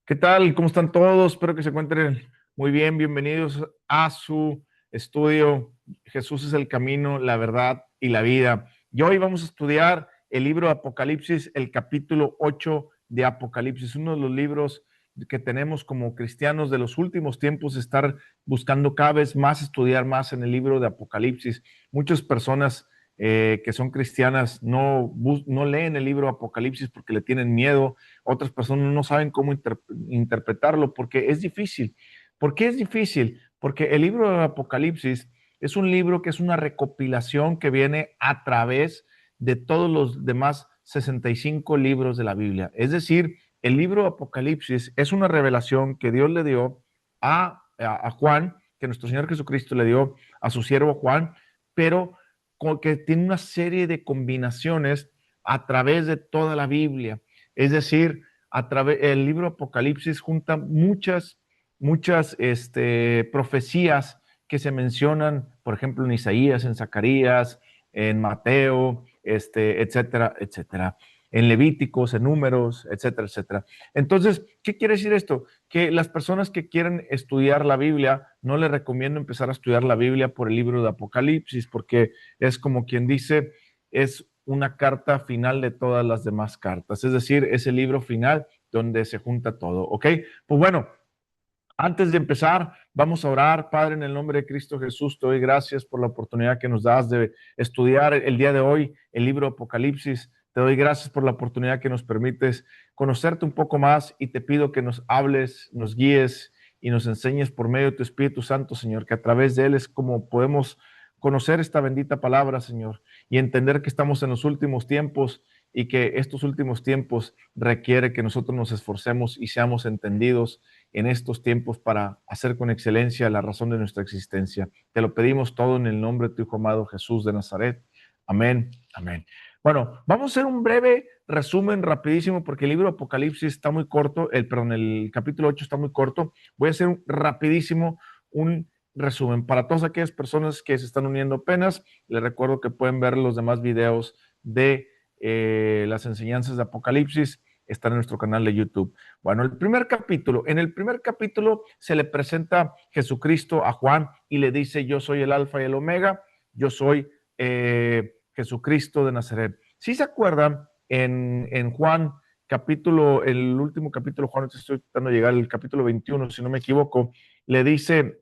¿Qué tal? ¿Cómo están todos? Espero que se encuentren muy bien. Bienvenidos a su estudio. Jesús es el camino, la verdad y la vida. Y hoy vamos a estudiar el libro de Apocalipsis, el capítulo 8 de Apocalipsis, uno de los libros que tenemos como cristianos de los últimos tiempos, estar buscando cada vez más estudiar más en el libro de Apocalipsis. Muchas personas que son cristianas no leen el libro de Apocalipsis porque le tienen miedo. Otras personas no saben cómo interpretarlo porque es difícil. ¿Por qué es difícil? Porque el libro de Apocalipsis es un libro que es una recopilación que viene a través de todos los demás 65 libros de la Biblia. Es decir, el libro de Apocalipsis es una revelación que Dios le dio a Juan, que nuestro Señor Jesucristo le dio a su siervo Juan, pero que tiene una serie de combinaciones a través de toda la Biblia. Es decir, el libro Apocalipsis junta muchas profecías que se mencionan, por ejemplo, en Isaías, en Zacarías, en Mateo, etcétera, etcétera, en Levíticos, en Números, etcétera, etcétera. Entonces, ¿qué quiere decir esto? Que las personas que quieren estudiar la Biblia, no les recomiendo empezar a estudiar la Biblia por el libro de Apocalipsis, porque es como quien dice, es una carta final de todas las demás cartas, es decir, es el libro final donde se junta todo, ¿ok? Pues bueno, antes de empezar, vamos a orar. Padre, en el nombre de Cristo Jesús, te doy gracias por la oportunidad que nos das de estudiar el día de hoy el libro Apocalipsis. Te doy gracias por la oportunidad que nos permites conocerte un poco más y te pido que nos hables, nos guíes y nos enseñes por medio de tu Espíritu Santo, Señor, que a través de él es como podemos conocer esta bendita palabra, Señor, y entender que estamos en los últimos tiempos y que estos últimos tiempos requiere que nosotros nos esforcemos y seamos entendidos en estos tiempos para hacer con excelencia la razón de nuestra existencia. Te lo pedimos todo en el nombre de tu Hijo amado Jesús de Nazaret. Amén, amén. Bueno, vamos a hacer un breve resumen rapidísimo porque el libro de Apocalipsis está muy corto, el capítulo 8 está muy corto. Voy a hacer rapidísimo un resumen. Para todas aquellas personas que se están uniendo apenas, les recuerdo que pueden ver los demás videos de las enseñanzas de Apocalipsis, están en nuestro canal de YouTube. Bueno, en el primer capítulo se le presenta Jesucristo a Juan y le dice, yo soy el alfa y el omega, yo soy Jesucristo de Nazaret. Si se acuerdan, en Juan capítulo, el último capítulo, Juan, estoy tratando de llegar al capítulo 21, si no me equivoco, le dice,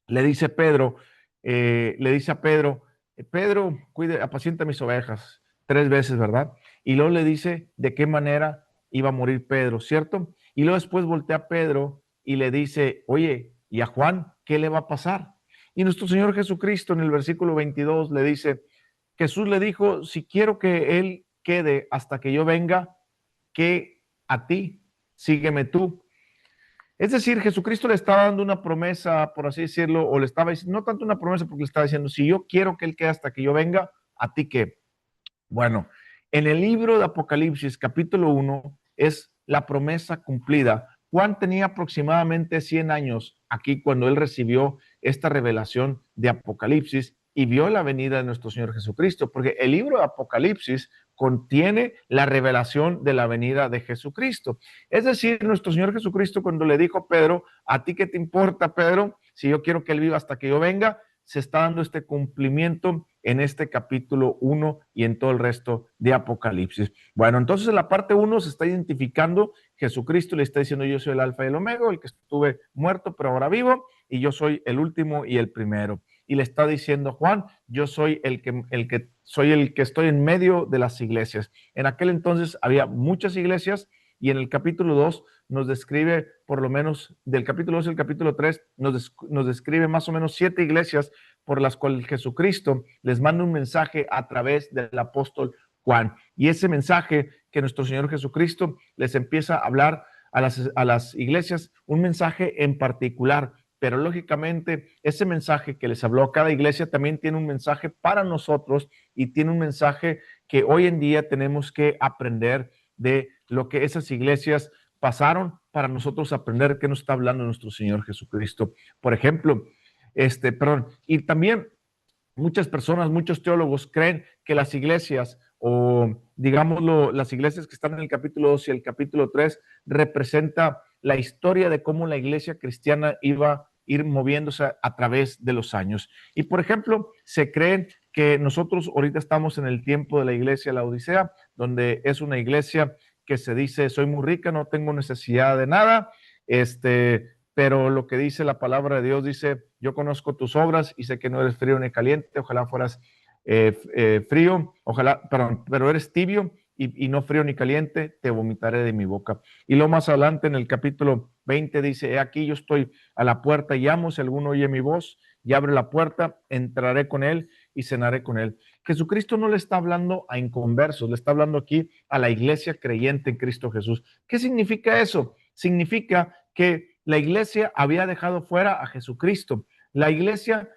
le dice Pedro, le dice a Pedro, Pedro, cuide, apacienta mis ovejas, 3 veces, ¿verdad? Y luego le dice de qué manera iba a morir Pedro, ¿cierto? Y luego después voltea a Pedro y le dice, oye, ¿y a Juan qué le va a pasar? Y nuestro Señor Jesucristo en el versículo 22 le dice, Jesús le dijo, si quiero que él quede hasta que yo venga, que a ti, sígueme tú. Es decir, Jesucristo le estaba dando una promesa, por así decirlo, o le estaba diciendo, no tanto una promesa porque le estaba diciendo, si yo quiero que él quede hasta que yo venga, a ti qué. Bueno, en el libro de Apocalipsis, capítulo 1, es la promesa cumplida. Juan tenía aproximadamente 100 años aquí cuando él recibió esta revelación de Apocalipsis y vio la venida de nuestro Señor Jesucristo, porque el libro de Apocalipsis contiene la revelación de la venida de Jesucristo. Es decir, nuestro Señor Jesucristo cuando le dijo a Pedro, ¿a ti qué te importa, Pedro? Si yo quiero que él viva hasta que yo venga, se está dando este cumplimiento en este capítulo 1 y en todo el resto de Apocalipsis. Bueno, entonces en la parte 1 se está identificando, Jesucristo le está diciendo, yo soy el alfa y el omega, el que estuve muerto pero ahora vivo, y yo soy el último y el primero. Y le está diciendo Juan, yo soy el que estoy en medio de las iglesias. En aquel entonces había muchas iglesias y en el capítulo 2 nos describe, por lo menos del capítulo 2 al capítulo 3, nos describe más o menos 7 iglesias por las cuales Jesucristo les manda un mensaje a través del apóstol Juan. Y ese mensaje que nuestro Señor Jesucristo les empieza a hablar a las iglesias, un mensaje en particular, pero lógicamente ese mensaje que les habló a cada iglesia también tiene un mensaje para nosotros y tiene un mensaje que hoy en día tenemos que aprender de lo que esas iglesias pasaron para nosotros aprender qué nos está hablando nuestro Señor Jesucristo. Por ejemplo, y también muchas personas, muchos teólogos creen que las iglesias o digámoslo, las iglesias que están en el capítulo 2 y el capítulo 3 representa la historia de cómo la iglesia cristiana iba a ir moviéndose a través de los años. Y por ejemplo, se cree que nosotros ahorita estamos en el tiempo de la iglesia de la Odisea, donde es una iglesia que se dice, soy muy rica, no tengo necesidad de nada, pero lo que dice la palabra de Dios dice, yo conozco tus obras y sé que no eres frío ni caliente, ojalá fueras frío, perdón, pero eres tibio y no frío ni caliente, te vomitaré de mi boca. Y lo más adelante en el capítulo 20 dice, he aquí yo estoy a la puerta y llamo, si alguno oye mi voz y abre la puerta, entraré con él y cenaré con él. Jesucristo no le está hablando a inconversos, le está hablando aquí a la iglesia creyente en Cristo Jesús. ¿Qué significa eso? Significa que la iglesia había dejado fuera a Jesucristo. La iglesia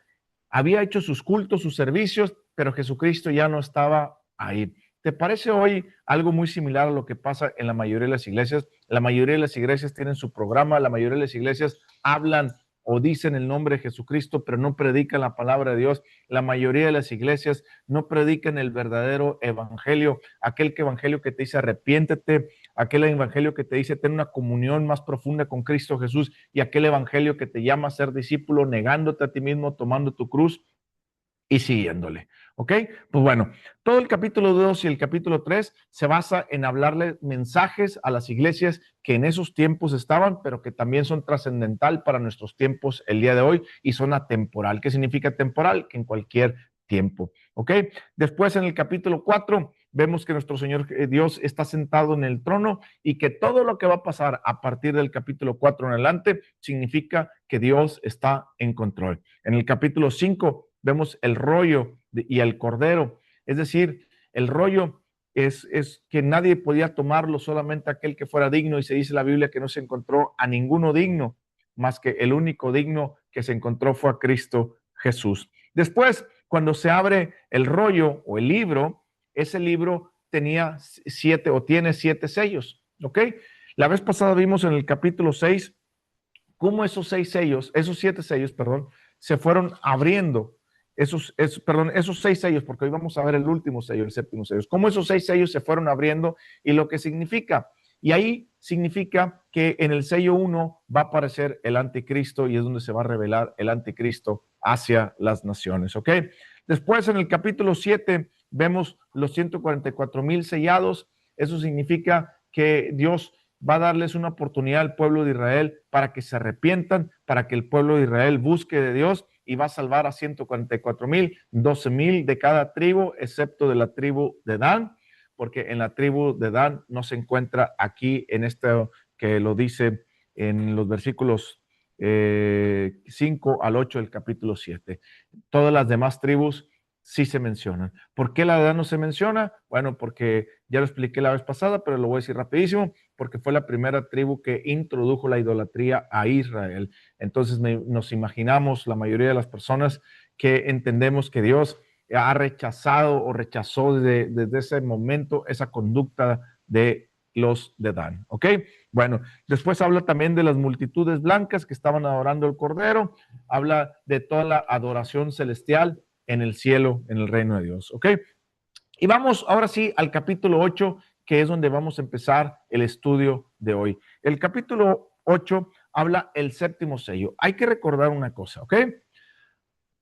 había hecho sus cultos, sus servicios, pero Jesucristo ya no estaba ahí. ¿Te parece hoy algo muy similar a lo que pasa en la mayoría de las iglesias? La mayoría de las iglesias tienen su programa, la mayoría de las iglesias hablan o dicen el nombre de Jesucristo, pero no predican la palabra de Dios. La mayoría de las iglesias no predican el verdadero evangelio, aquel evangelio que te dice arrepiéntete, aquel evangelio que te dice ten una comunión más profunda con Cristo Jesús y aquel evangelio que te llama a ser discípulo negándote a ti mismo, tomando tu cruz y siguiéndole. ¿Ok? Pues bueno, todo el capítulo 2 y el capítulo 3 se basa en hablarle mensajes a las iglesias que en esos tiempos estaban, pero que también son trascendental para nuestros tiempos el día de hoy y son atemporal. ¿Qué significa temporal? Que en cualquier tiempo. ¿Ok? Después en el capítulo 4 vemos que nuestro Señor Dios está sentado en el trono y que todo lo que va a pasar a partir del capítulo 4 en adelante significa que Dios está en control. En el capítulo 5 vemos el rollo y el cordero, es decir, el rollo es que nadie podía tomarlo, solamente aquel que fuera digno, y se dice en la Biblia que no se encontró a ninguno digno, más que el único digno que se encontró fue a Cristo Jesús. Después, cuando se abre el rollo o el libro, ese libro tenía 7 o tiene 7 sellos, ¿ok? La vez pasada vimos en el capítulo 6 cómo esos 7 sellos, perdón, se fueron abriendo. Esos 6 sellos, porque hoy vamos a ver el último sello, el séptimo sello, cómo esos 6 sellos se fueron abriendo y lo que significa. Y ahí significa que en el sello 1 va a aparecer el anticristo y es donde se va a revelar el anticristo hacia las naciones, ¿ok? Después en el capítulo 7 vemos los 144,000 sellados. Eso significa que Dios va a darles una oportunidad al pueblo de Israel para que se arrepientan, para que el pueblo de Israel busque de Dios y va a salvar a 144,000, 12,000 de cada tribu, excepto de la tribu de Dan, porque en la tribu de Dan no se encuentra aquí en esto que lo dice en los versículos 5 al 8 del capítulo 7. Todas las demás tribus sí se mencionan. ¿Por qué la de Dan no se menciona? Bueno, porque ya lo expliqué la vez pasada, pero lo voy a decir rapidísimo, porque fue la primera tribu que introdujo la idolatría a Israel. Entonces nos imaginamos, la mayoría de las personas, que entendemos que Dios ha rechazado o rechazó desde ese momento esa conducta de los de Dan, ¿ok? Bueno, después habla también de las multitudes blancas que estaban adorando al Cordero, habla de toda la adoración celestial en el cielo, en el reino de Dios, ¿ok? Y vamos ahora sí al capítulo 8, que es donde vamos a empezar el estudio de hoy. El capítulo 8 habla el séptimo sello. Hay que recordar una cosa, ¿ok?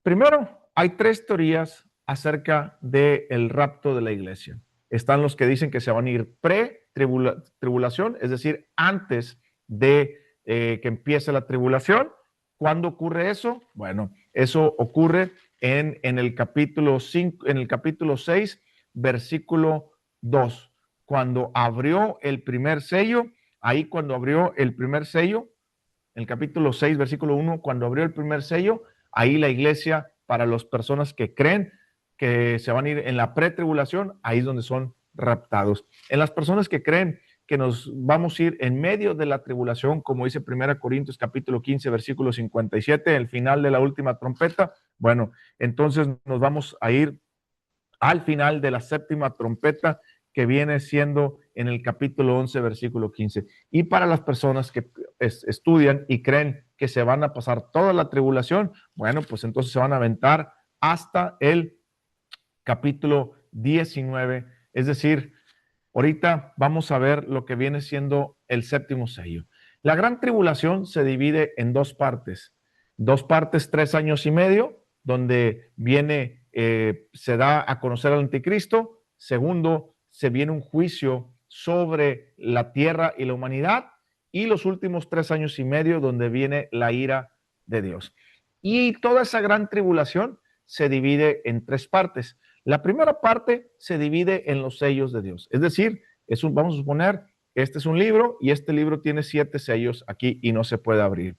Primero, hay 3 teorías acerca del rapto de la iglesia. Están los que dicen que se van a ir pre-tribulación, es decir, antes de que empiece la tribulación. ¿Cuándo ocurre eso? Bueno, eso ocurre en el capítulo 5, en el capítulo 6, versículo 2. Cuando abrió el primer sello, ahí cuando abrió el primer sello, en el capítulo 6, versículo 1, cuando abrió el primer sello, ahí la iglesia, para las personas que creen que se van a ir en la pretribulación, ahí es donde son raptados. En las personas que creen que nos vamos a ir en medio de la tribulación, como dice 1 Corintios capítulo 15, versículo 57, el final de la última trompeta, bueno, entonces nos vamos a ir al final de la séptima trompeta, que viene siendo en el capítulo 11, versículo 15. Y para las personas que estudian y creen que se van a pasar toda la tribulación, bueno, pues entonces se van a aventar hasta el capítulo 19. Es decir, ahorita vamos a ver lo que viene siendo el séptimo sello. La gran tribulación se divide en dos partes. Dos partes, 3 años y medio, donde viene, se da a conocer al anticristo. Segundo, se viene un juicio sobre la tierra y la humanidad. Y los últimos 3 años y medio, donde viene la ira de Dios. Y toda esa gran tribulación se divide en tres partes. La primera parte se divide en los sellos de Dios. Es decir, vamos a suponer, este es un libro y este libro tiene 7 sellos aquí y no se puede abrir.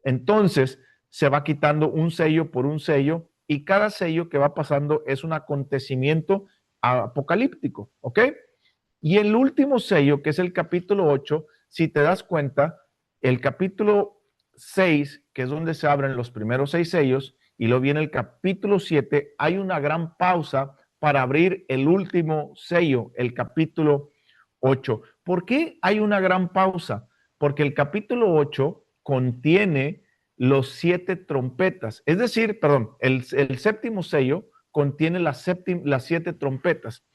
Entonces, se va quitando un sello por un sello y cada sello que va pasando es un acontecimiento apocalíptico, ¿ok? Y el último sello, que es el capítulo 8, si te das cuenta, el capítulo 6, que es donde se abren los primeros 6 sellos, y luego viene el capítulo 7, hay una gran pausa para abrir el último sello, el capítulo 8. ¿Por qué hay una gran pausa? Porque el capítulo 8 contiene los 7 trompetas, es decir, perdón, el séptimo sello contiene las 7 trompetas.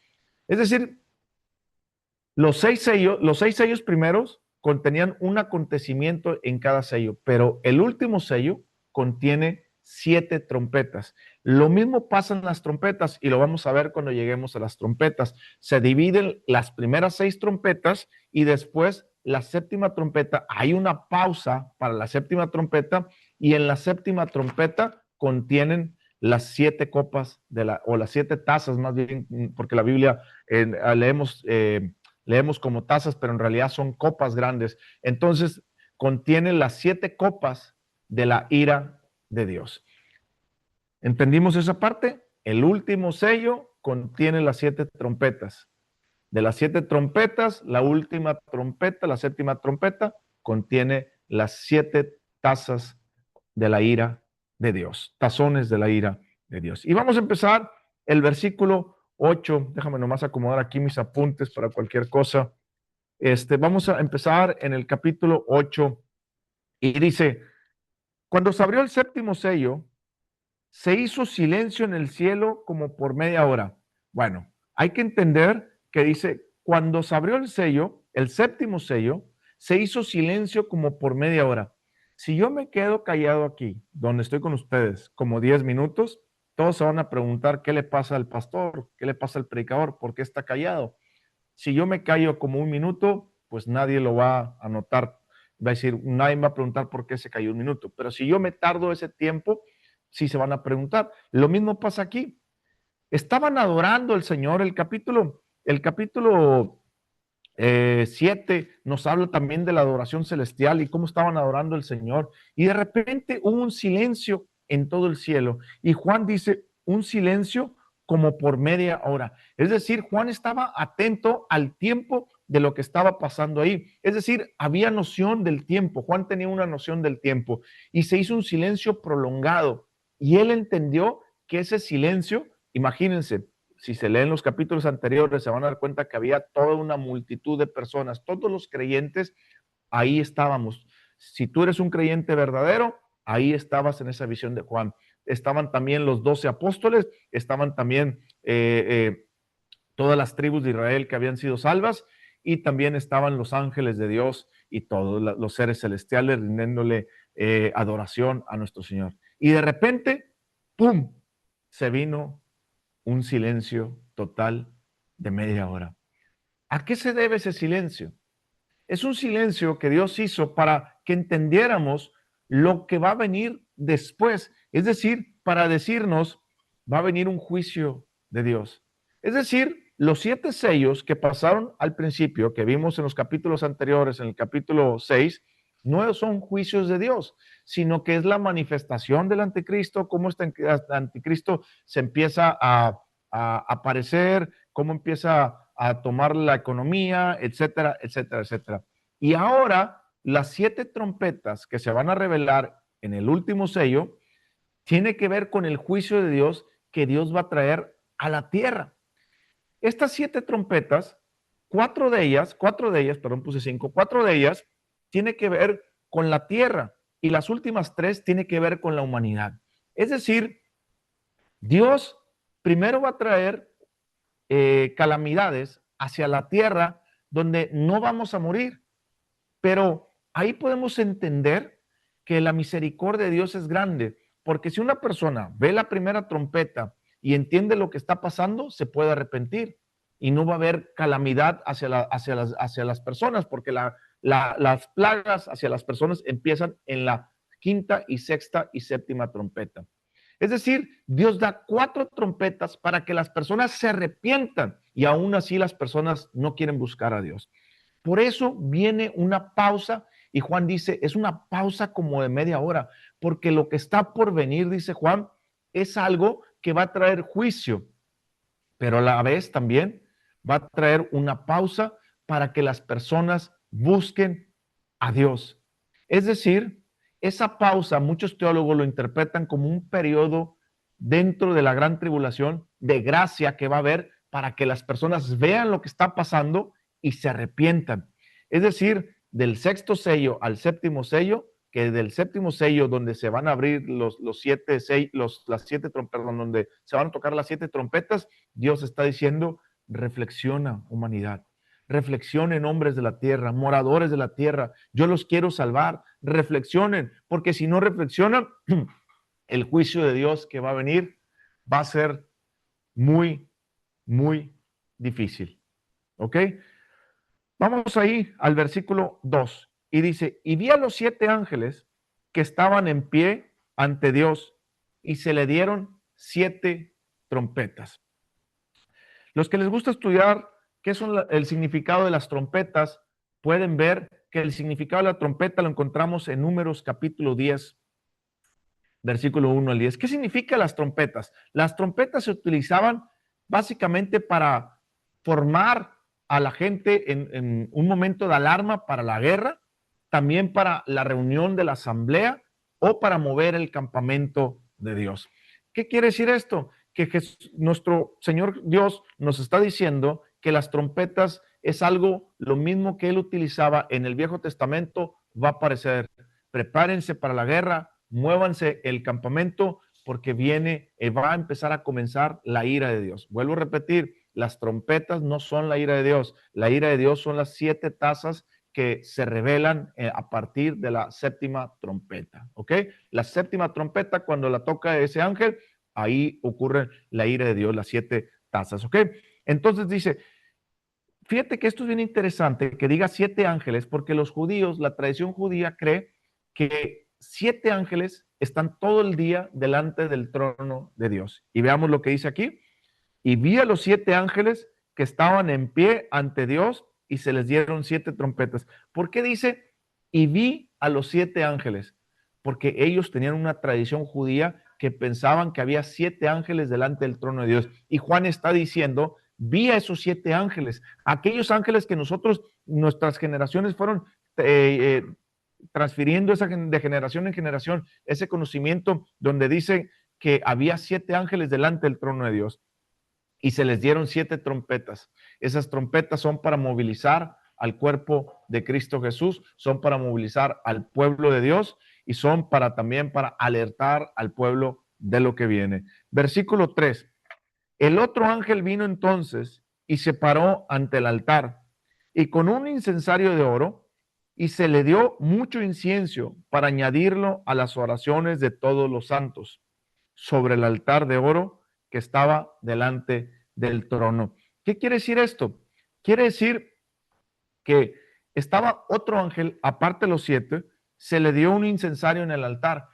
Es decir, los 6 sellos primeros contenían un acontecimiento en cada sello, pero el último sello contiene 7 trompetas. Lo mismo pasa en las trompetas y lo vamos a ver cuando lleguemos a las trompetas. Se dividen las primeras 6 trompetas y después la séptima trompeta. Hay una pausa para la séptima trompeta y en la séptima trompeta contienen las 7 copas o las 7 tazas, más bien, porque la Biblia leemos como tazas, pero en realidad son copas grandes. Entonces, contiene las 7 copas de la ira de Dios. ¿Entendimos esa parte? El último sello contiene las 7 trompetas. De las 7 trompetas, la última trompeta, la séptima trompeta, contiene las 7 tazas de la ira de Dios, tazones de la ira de Dios. Y vamos a empezar el versículo 8. Déjame nomás acomodar aquí mis apuntes para cualquier cosa. Vamos a empezar en el capítulo 8 y dice, cuando se abrió el séptimo sello, se hizo silencio en el cielo como por media hora. Bueno, hay que entender que dice, cuando se abrió el sello, el séptimo sello, se hizo silencio como por media hora. Si yo me quedo callado aquí, donde estoy con ustedes, como 10 minutos, todos se van a preguntar qué le pasa al pastor, qué le pasa al predicador, por qué está callado. Si yo me callo como un minuto, pues nadie lo va a notar. Va a decir, nadie va a preguntar por qué se cayó un minuto. Pero si yo me tardo ese tiempo, sí se van a preguntar. Lo mismo pasa aquí. Estaban adorando al Señor. El capítulo 7 nos habla también de la adoración celestial y cómo estaban adorando al Señor. Y de repente hubo un silencio en todo el cielo. Y Juan dice, un silencio como por media hora. Es decir, Juan estaba atento al tiempo de lo que estaba pasando ahí. Es decir, había noción del tiempo. Juan tenía una noción del tiempo y se hizo un silencio prolongado. Y él entendió que ese silencio, imagínense, si se leen los capítulos anteriores, se van a dar cuenta que había toda una multitud de personas, todos los creyentes, ahí estábamos. Si tú eres un creyente verdadero, ahí estabas en esa visión de Juan. Estaban también los 12 apóstoles, estaban también todas las tribus de Israel que habían sido salvas, y también estaban los ángeles de Dios y todos los seres celestiales rindiéndole adoración a nuestro Señor. Y de repente, ¡pum!, se vino un silencio total de media hora. ¿A qué se debe ese silencio? Es un silencio que Dios hizo para que entendiéramos lo que va a venir después. Es decir, para decirnos, va a venir un juicio de Dios. Es decir, los 7 sellos que pasaron al principio, que vimos en los capítulos anteriores, en el capítulo 6, no son juicios de Dios, sino que es la manifestación del anticristo, cómo este anticristo se empieza a aparecer, cómo empieza a tomar la economía, etcétera, etcétera, etcétera. Y ahora las 7 trompetas que se van a revelar en el último sello tiene que ver con el juicio de Dios que Dios va a traer a la tierra. Estas 7 trompetas, 4 de ellas, perdón, puse 5, 4 de ellas tiene que ver con la tierra y las últimas 3 tiene que ver con la humanidad. Es decir, Dios primero va a traer calamidades hacia la tierra donde no vamos a morir, pero ahí podemos entender que la misericordia de Dios es grande, porque si una persona ve la primera trompeta y entiende lo que está pasando, se puede arrepentir y no va a haber calamidad hacia las personas, porque las plagas hacia las personas empiezan en la quinta y sexta y séptima trompeta. Es decir, Dios da 4 trompetas para que las personas se arrepientan y aún así las personas no quieren buscar a Dios. Por eso viene una pausa y Juan dice, es una pausa como de media hora, porque lo que está por venir, dice Juan, es algo que va a traer juicio, pero a la vez también va a traer una pausa para que las personas busquen a Dios. Es decir, esa pausa, muchos teólogos lo interpretan como un periodo dentro de la gran tribulación de gracia que va a haber para que las personas vean lo que está pasando y se arrepientan. Es decir, del sexto sello al séptimo sello, que del séptimo sello donde se van a abrir las 7 trompetas, donde se van a tocar las 7 trompetas, Dios está diciendo, reflexiona, humanidad. Reflexionen, hombres de la tierra, moradores de la tierra. Yo los quiero salvar. Reflexionen, porque si no reflexionan, el juicio de Dios que va a venir va a ser muy, muy difícil. ¿Ok? Vamos ahí al versículo 2 y dice, y vi a los 7 ángeles que estaban en pie ante Dios y se le dieron 7 trompetas. Los que les gusta estudiar qué son el significado de las trompetas, pueden ver que el significado de la trompeta lo encontramos en Números capítulo 10, versículo 1 al 10. ¿Qué significan las trompetas? Las trompetas se utilizaban básicamente para formar a la gente en un momento de alarma para la guerra, también para la reunión de la asamblea o para mover el campamento de Dios. ¿Qué quiere decir esto? Que nuestro Señor Dios nos está diciendo que las trompetas es algo, lo mismo que Él utilizaba en el Viejo Testamento, va a aparecer. Prepárense para la guerra, muévanse el campamento, porque va a empezar a comenzar la ira de Dios. Vuelvo a repetir, las trompetas no son la ira de Dios. La ira de Dios son las 7 tazas que se revelan a partir de la séptima trompeta, ¿ok? La séptima trompeta, cuando la toca ese ángel, ahí ocurre la ira de Dios, las 7 tazas, ¿ok? Entonces dice, fíjate que esto es bien interesante, que diga 7 ángeles, porque los judíos, la tradición judía cree que 7 ángeles están todo el día delante del trono de Dios. Y veamos lo que dice aquí. Y vi a los 7 ángeles que estaban en pie ante Dios y se les dieron 7 trompetas. ¿Por qué dice, y vi a los 7 ángeles? Porque ellos tenían una tradición judía que pensaban que había 7 ángeles delante del trono de Dios. Y Juan está diciendo, vi a esos 7 ángeles, aquellos ángeles que nuestras generaciones fueron transfiriendo de generación en generación, ese conocimiento donde dice que había 7 ángeles delante del trono de Dios y se les dieron 7 trompetas. Esas trompetas son para movilizar al cuerpo de Cristo Jesús, son para movilizar al pueblo de Dios y son también para alertar al pueblo de lo que viene. Versículo 3. El otro ángel vino entonces y se paró ante el altar y con un incensario de oro y se le dio mucho incienso para añadirlo a las oraciones de todos los santos sobre el altar de oro que estaba delante del trono. ¿Qué quiere decir esto? Quiere decir que estaba otro ángel, aparte de los 7, se le dio un incensario en el altar.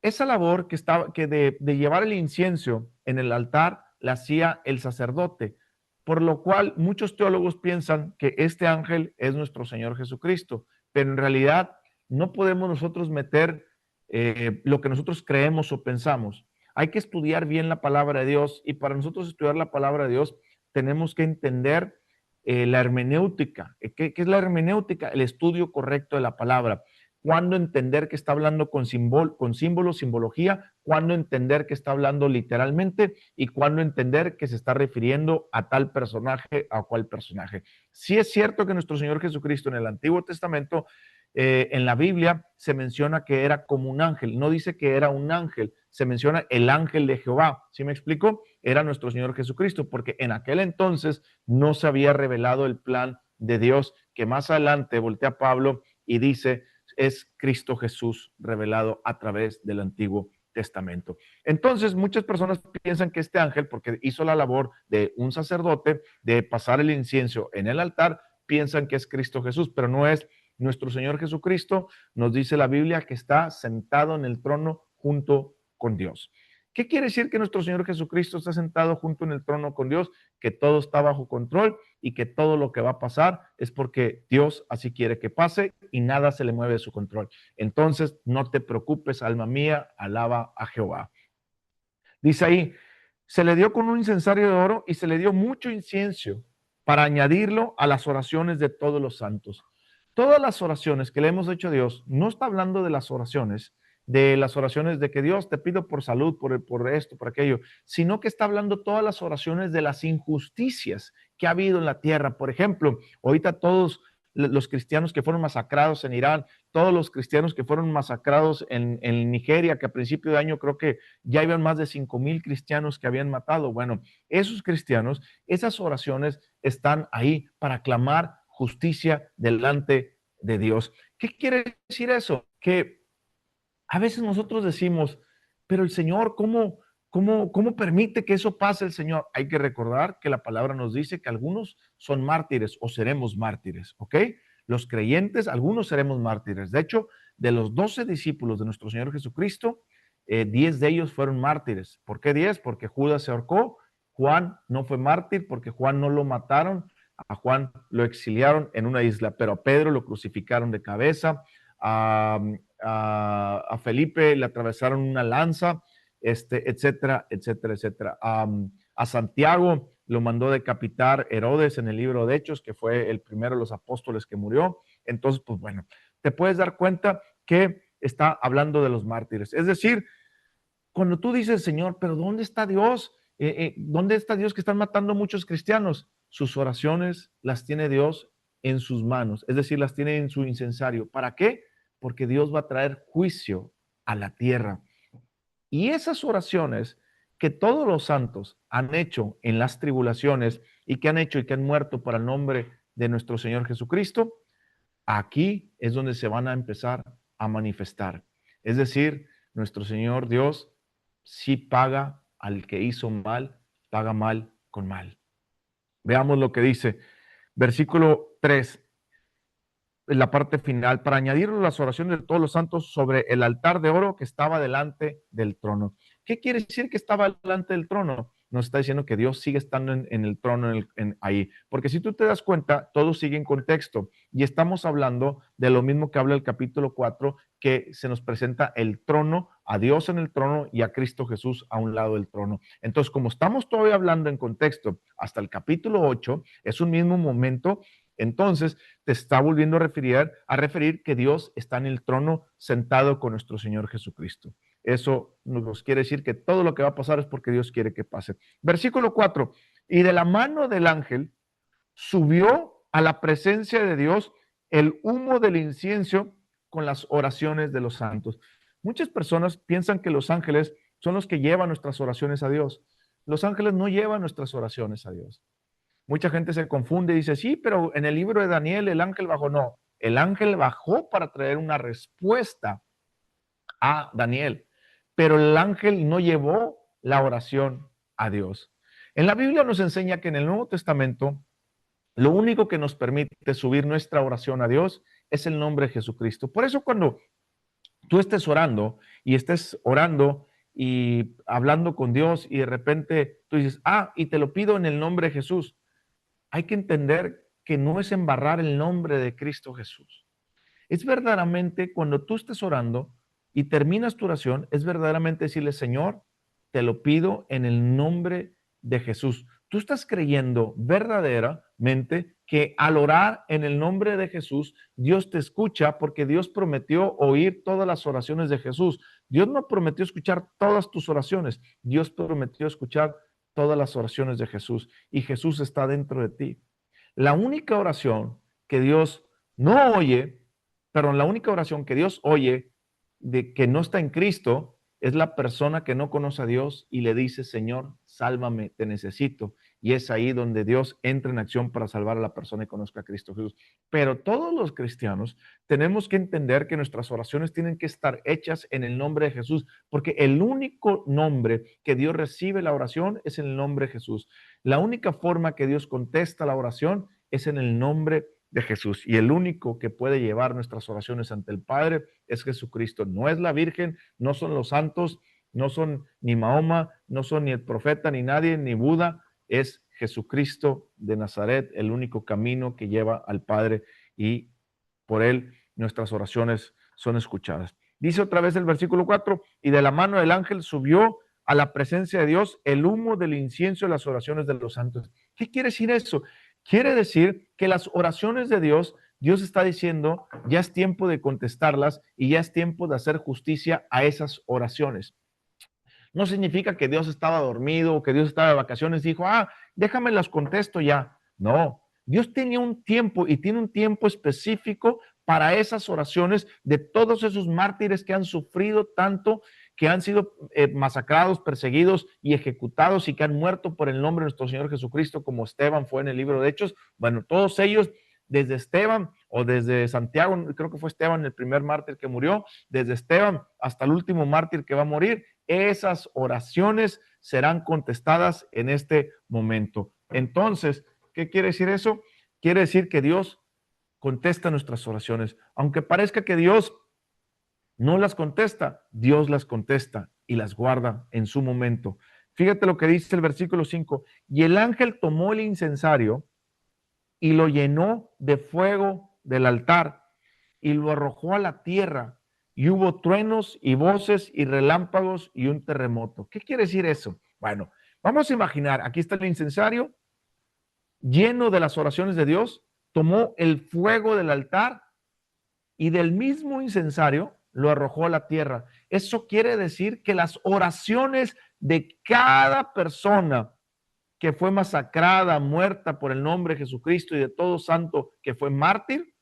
Esa labor de llevar el incienso en el altar la hacía el sacerdote, por lo cual muchos teólogos piensan que este ángel es nuestro Señor Jesucristo, pero en realidad no podemos nosotros meter lo que nosotros creemos o pensamos. Hay que estudiar bien la palabra de Dios y para nosotros estudiar la palabra de Dios tenemos que entender la hermenéutica. ¿Qué es la hermenéutica? El estudio correcto de la palabra. Cuándo entender que está hablando con símbolos, simbología, cuándo entender que está hablando literalmente y cuándo entender que se está refiriendo a tal personaje, a cual personaje. Sí es cierto que nuestro Señor Jesucristo en el Antiguo Testamento, en la Biblia, se menciona que era como un ángel, no dice que era un ángel, se menciona el ángel de Jehová. ¿Sí me explico? Era nuestro Señor Jesucristo, porque en aquel entonces no se había revelado el plan de Dios, que más adelante voltea Pablo y dice es Cristo Jesús revelado a través del Antiguo Testamento. Entonces, muchas personas piensan que este ángel, porque hizo la labor de un sacerdote, de pasar el incienso en el altar, piensan que es Cristo Jesús, pero no es. Nuestro Señor Jesucristo, nos dice la Biblia, que está sentado en el trono junto con Dios. ¿Qué quiere decir que nuestro Señor Jesucristo está sentado junto en el trono con Dios? Que todo está bajo control y que todo lo que va a pasar es porque Dios así quiere que pase y nada se le mueve de su control. Entonces, no te preocupes, alma mía, alaba a Jehová. Dice ahí, se le dio con un incensario de oro y se le dio mucho incienso para añadirlo a las oraciones de todos los santos. Todas las oraciones que le hemos hecho a Dios, no está hablando de las oraciones de que Dios te pido por salud, por esto, por aquello, sino que está hablando todas las oraciones de las injusticias que ha habido en la tierra. Por ejemplo, ahorita todos los cristianos que fueron masacrados en Irán, todos los cristianos que fueron masacrados en Nigeria, que a principio de año creo que ya habían más de 5,000 cristianos que habían matado. Bueno, esos cristianos, esas oraciones están ahí para clamar justicia delante de Dios. ¿Qué quiere decir eso? Que a veces nosotros decimos, pero el Señor, ¿cómo permite que eso pase el Señor? Hay que recordar que la palabra nos dice que algunos son mártires o seremos mártires, ¿ok? Los creyentes, algunos seremos mártires. De hecho, de los 12 discípulos de nuestro Señor Jesucristo, 10 de ellos fueron mártires. ¿Por qué 10? Porque Judas se ahorcó, Juan no fue mártir porque Juan no lo mataron, a Juan lo exiliaron en una isla, pero a Pedro lo crucificaron de cabeza, a Felipe le atravesaron una lanza, etcétera, etcétera, etcétera. A Santiago lo mandó decapitar Herodes en el libro de Hechos, que fue el primero de los apóstoles que murió. Entonces, pues bueno, te puedes dar cuenta que está hablando de los mártires. Es decir, cuando tú dices, Señor, pero ¿dónde está Dios? ¿Dónde está Dios que están matando muchos cristianos? Sus oraciones las tiene Dios en sus manos, es decir, las tiene en su incensario. ¿Para qué? Porque Dios va a traer juicio a la tierra. Y esas oraciones que todos los santos han hecho en las tribulaciones y que han hecho y que han muerto para el nombre de nuestro Señor Jesucristo, aquí es donde se van a empezar a manifestar. Es decir, nuestro Señor Dios sí paga al que hizo mal, paga mal con mal. Veamos lo que dice, versículo 3, en la parte final, para añadir las oraciones de todos los santos sobre el altar de oro que estaba delante del trono. ¿Qué quiere decir que estaba delante del trono? Nos está diciendo que Dios sigue estando en el trono ahí. Porque si tú te das cuenta, todo sigue en contexto. Y estamos hablando de lo mismo que habla el capítulo 4, que se nos presenta el trono, a Dios en el trono y a Cristo Jesús a un lado del trono. Entonces, como estamos todavía hablando en contexto hasta el capítulo 8, es un mismo momento. Entonces, te está volviendo a referir que Dios está en el trono sentado con nuestro Señor Jesucristo. Eso nos quiere decir que todo lo que va a pasar es porque Dios quiere que pase. Versículo 4, y de la mano del ángel subió a la presencia de Dios el humo del incienso con las oraciones de los santos. Muchas personas piensan que los ángeles son los que llevan nuestras oraciones a Dios. Los ángeles no llevan nuestras oraciones a Dios. Mucha gente se confunde y dice, sí, pero en el libro de Daniel el ángel bajó. No, el ángel bajó para traer una respuesta a Daniel, pero el ángel no llevó la oración a Dios. En la Biblia nos enseña que en el Nuevo Testamento lo único que nos permite subir nuestra oración a Dios es el nombre de Jesucristo. Por eso cuando tú estés orando y hablando con Dios y de repente tú dices, y te lo pido en el nombre de Jesús, hay que entender que no es embarrar el nombre de Cristo Jesús. Es verdaderamente cuando tú estés orando y terminas tu oración, es verdaderamente decirle, Señor, te lo pido en el nombre de Jesús. Tú estás creyendo verdaderamente que al orar en el nombre de Jesús, Dios te escucha porque Dios prometió oír todas las oraciones de Jesús. Dios no prometió escuchar todas tus oraciones, Dios prometió escuchar todas las oraciones de Jesús y Jesús está dentro de ti. La única oración que Dios no oye, la única oración que Dios oye de que no está en Cristo es la persona que no conoce a Dios y le dice, Señor, sálvame, te necesito. Y es ahí donde Dios entra en acción para salvar a la persona y conozca a Cristo Jesús. Pero todos los cristianos tenemos que entender que nuestras oraciones tienen que estar hechas en el nombre de Jesús, porque el único nombre que Dios recibe la oración es en el nombre de Jesús. La única forma que Dios contesta la oración es en el nombre de Jesús. Y el único que puede llevar nuestras oraciones ante el Padre es Jesucristo. No es la Virgen, no son los santos, no son ni Mahoma, no son ni el profeta, ni nadie, ni Buda. Es Jesucristo de Nazaret, el único camino que lleva al Padre, y por él nuestras oraciones son escuchadas. Dice otra vez el versículo 4, y de la mano del ángel subió a la presencia de Dios el humo del incienso de las oraciones de los santos. ¿Qué quiere decir eso? Quiere decir que las oraciones de Dios, Dios está diciendo, ya es tiempo de contestarlas y ya es tiempo de hacer justicia a esas oraciones. No significa que Dios estaba dormido o que Dios estaba de vacaciones y dijo, déjame las contesto ya. No, Dios tenía un tiempo y tiene un tiempo específico para esas oraciones de todos esos mártires que han sufrido tanto, que han sido masacrados, perseguidos y ejecutados y que han muerto por el nombre de nuestro Señor Jesucristo, como Esteban fue en el libro de Hechos. Bueno, todos ellos, desde Esteban o desde Santiago, creo que fue Esteban el primer mártir que murió, desde Esteban hasta el último mártir que va a morir, esas oraciones serán contestadas en este momento. Entonces, ¿qué quiere decir eso? Quiere decir que Dios contesta nuestras oraciones. Aunque parezca que Dios no las contesta, Dios las contesta y las guarda en su momento. Fíjate lo que dice el versículo 5. Y el ángel tomó el incensario y lo llenó de fuego del altar y lo arrojó a la tierra. Y hubo truenos y voces y relámpagos y un terremoto. ¿Qué quiere decir eso? Bueno, vamos a imaginar, aquí está el incensario lleno de las oraciones de Dios, tomó el fuego del altar y del mismo incensario lo arrojó a la tierra. Eso quiere decir que las oraciones de cada persona que fue masacrada, muerta por el nombre de Jesucristo y de todo santo que fue mártir,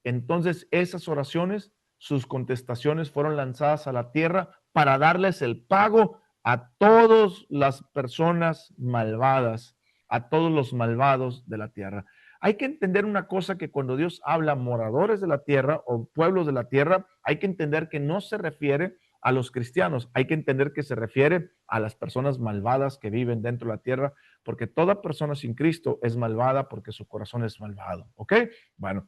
entonces esas oraciones, sus contestaciones fueron lanzadas a la tierra para darles el pago a todas las personas malvadas, a todos los malvados de la tierra. Hay que entender una cosa, que cuando Dios habla moradores de la tierra o pueblos de la tierra, hay que entender que no se refiere a los cristianos, hay que entender que se refiere a las personas malvadas que viven dentro de la tierra, porque toda persona sin Cristo es malvada porque su corazón es malvado, ¿ok? Bueno,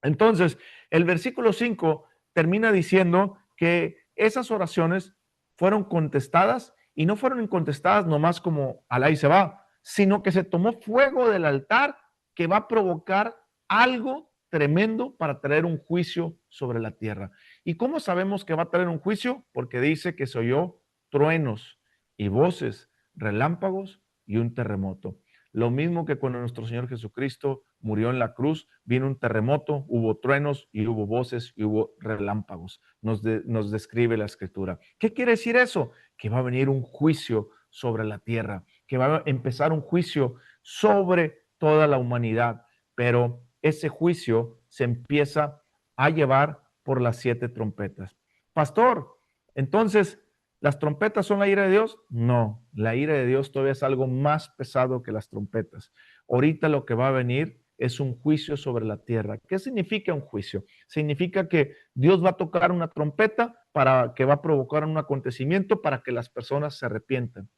entonces, el versículo 5 termina diciendo que esas oraciones fueron contestadas y no fueron contestadas nomás como alá y se va, sino que se tomó fuego del altar que va a provocar algo tremendo para traer un juicio sobre la tierra. ¿Y cómo sabemos que va a traer un juicio? Porque dice que se oyó truenos y voces, relámpagos y un terremoto. Lo mismo que cuando nuestro Señor Jesucristo murió en la cruz, vino un terremoto, hubo truenos y hubo voces y hubo relámpagos. Nos describe la Escritura. ¿Qué quiere decir eso? Que va a venir un juicio sobre la tierra, que va a empezar un juicio sobre toda la humanidad, pero ese juicio se empieza a llevar por las 7 trompetas. Pastor, entonces, ¿las trompetas son la ira de Dios? No, la ira de Dios todavía es algo más pesado que las trompetas. Ahorita lo que va a venir es un juicio sobre la tierra. ¿Qué significa un juicio? Significa que Dios va a tocar una trompeta para que va a provocar un acontecimiento para que las personas se arrepientan.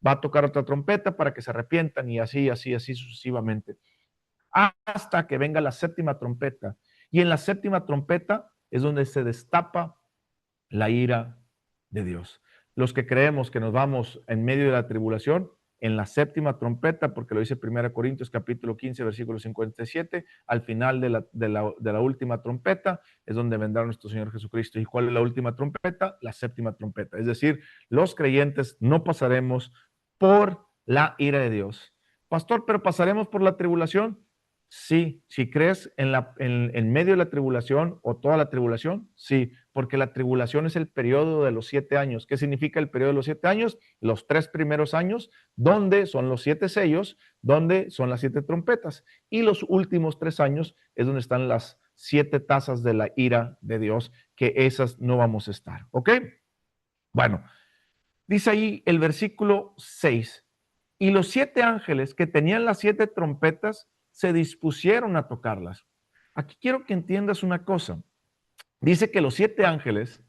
Va a tocar otra trompeta para que se arrepientan y así, así, así sucesivamente. Hasta que venga la 7ª trompeta. Y en la 7ª trompeta es donde se destapa la ira de Dios. Los que creemos que nos vamos en medio de la tribulación, en la 7ª trompeta, porque lo dice 1 Corintios capítulo 15, versículo 57, al final de la última trompeta es donde vendrá nuestro Señor Jesucristo. ¿Y cuál es la última trompeta? La 7ª trompeta. Es decir, los creyentes no pasaremos por la ira de Dios. Pastor, ¿pero pasaremos por la tribulación? Sí, si crees en medio de la tribulación o toda la tribulación, sí, porque la tribulación es el periodo de los 7 años. ¿Qué significa el periodo de los 7 años? Los 3 primeros años, donde son los 7 sellos, donde son las 7 trompetas. Y los últimos 3 años es donde están las 7 tazas de la ira de Dios, que esas no vamos a estar, ¿ok? Bueno, dice ahí el versículo 6, y los 7 ángeles que tenían las 7 trompetas se dispusieron a tocarlas. Aquí quiero que entiendas una cosa. Dice que los 7 ángeles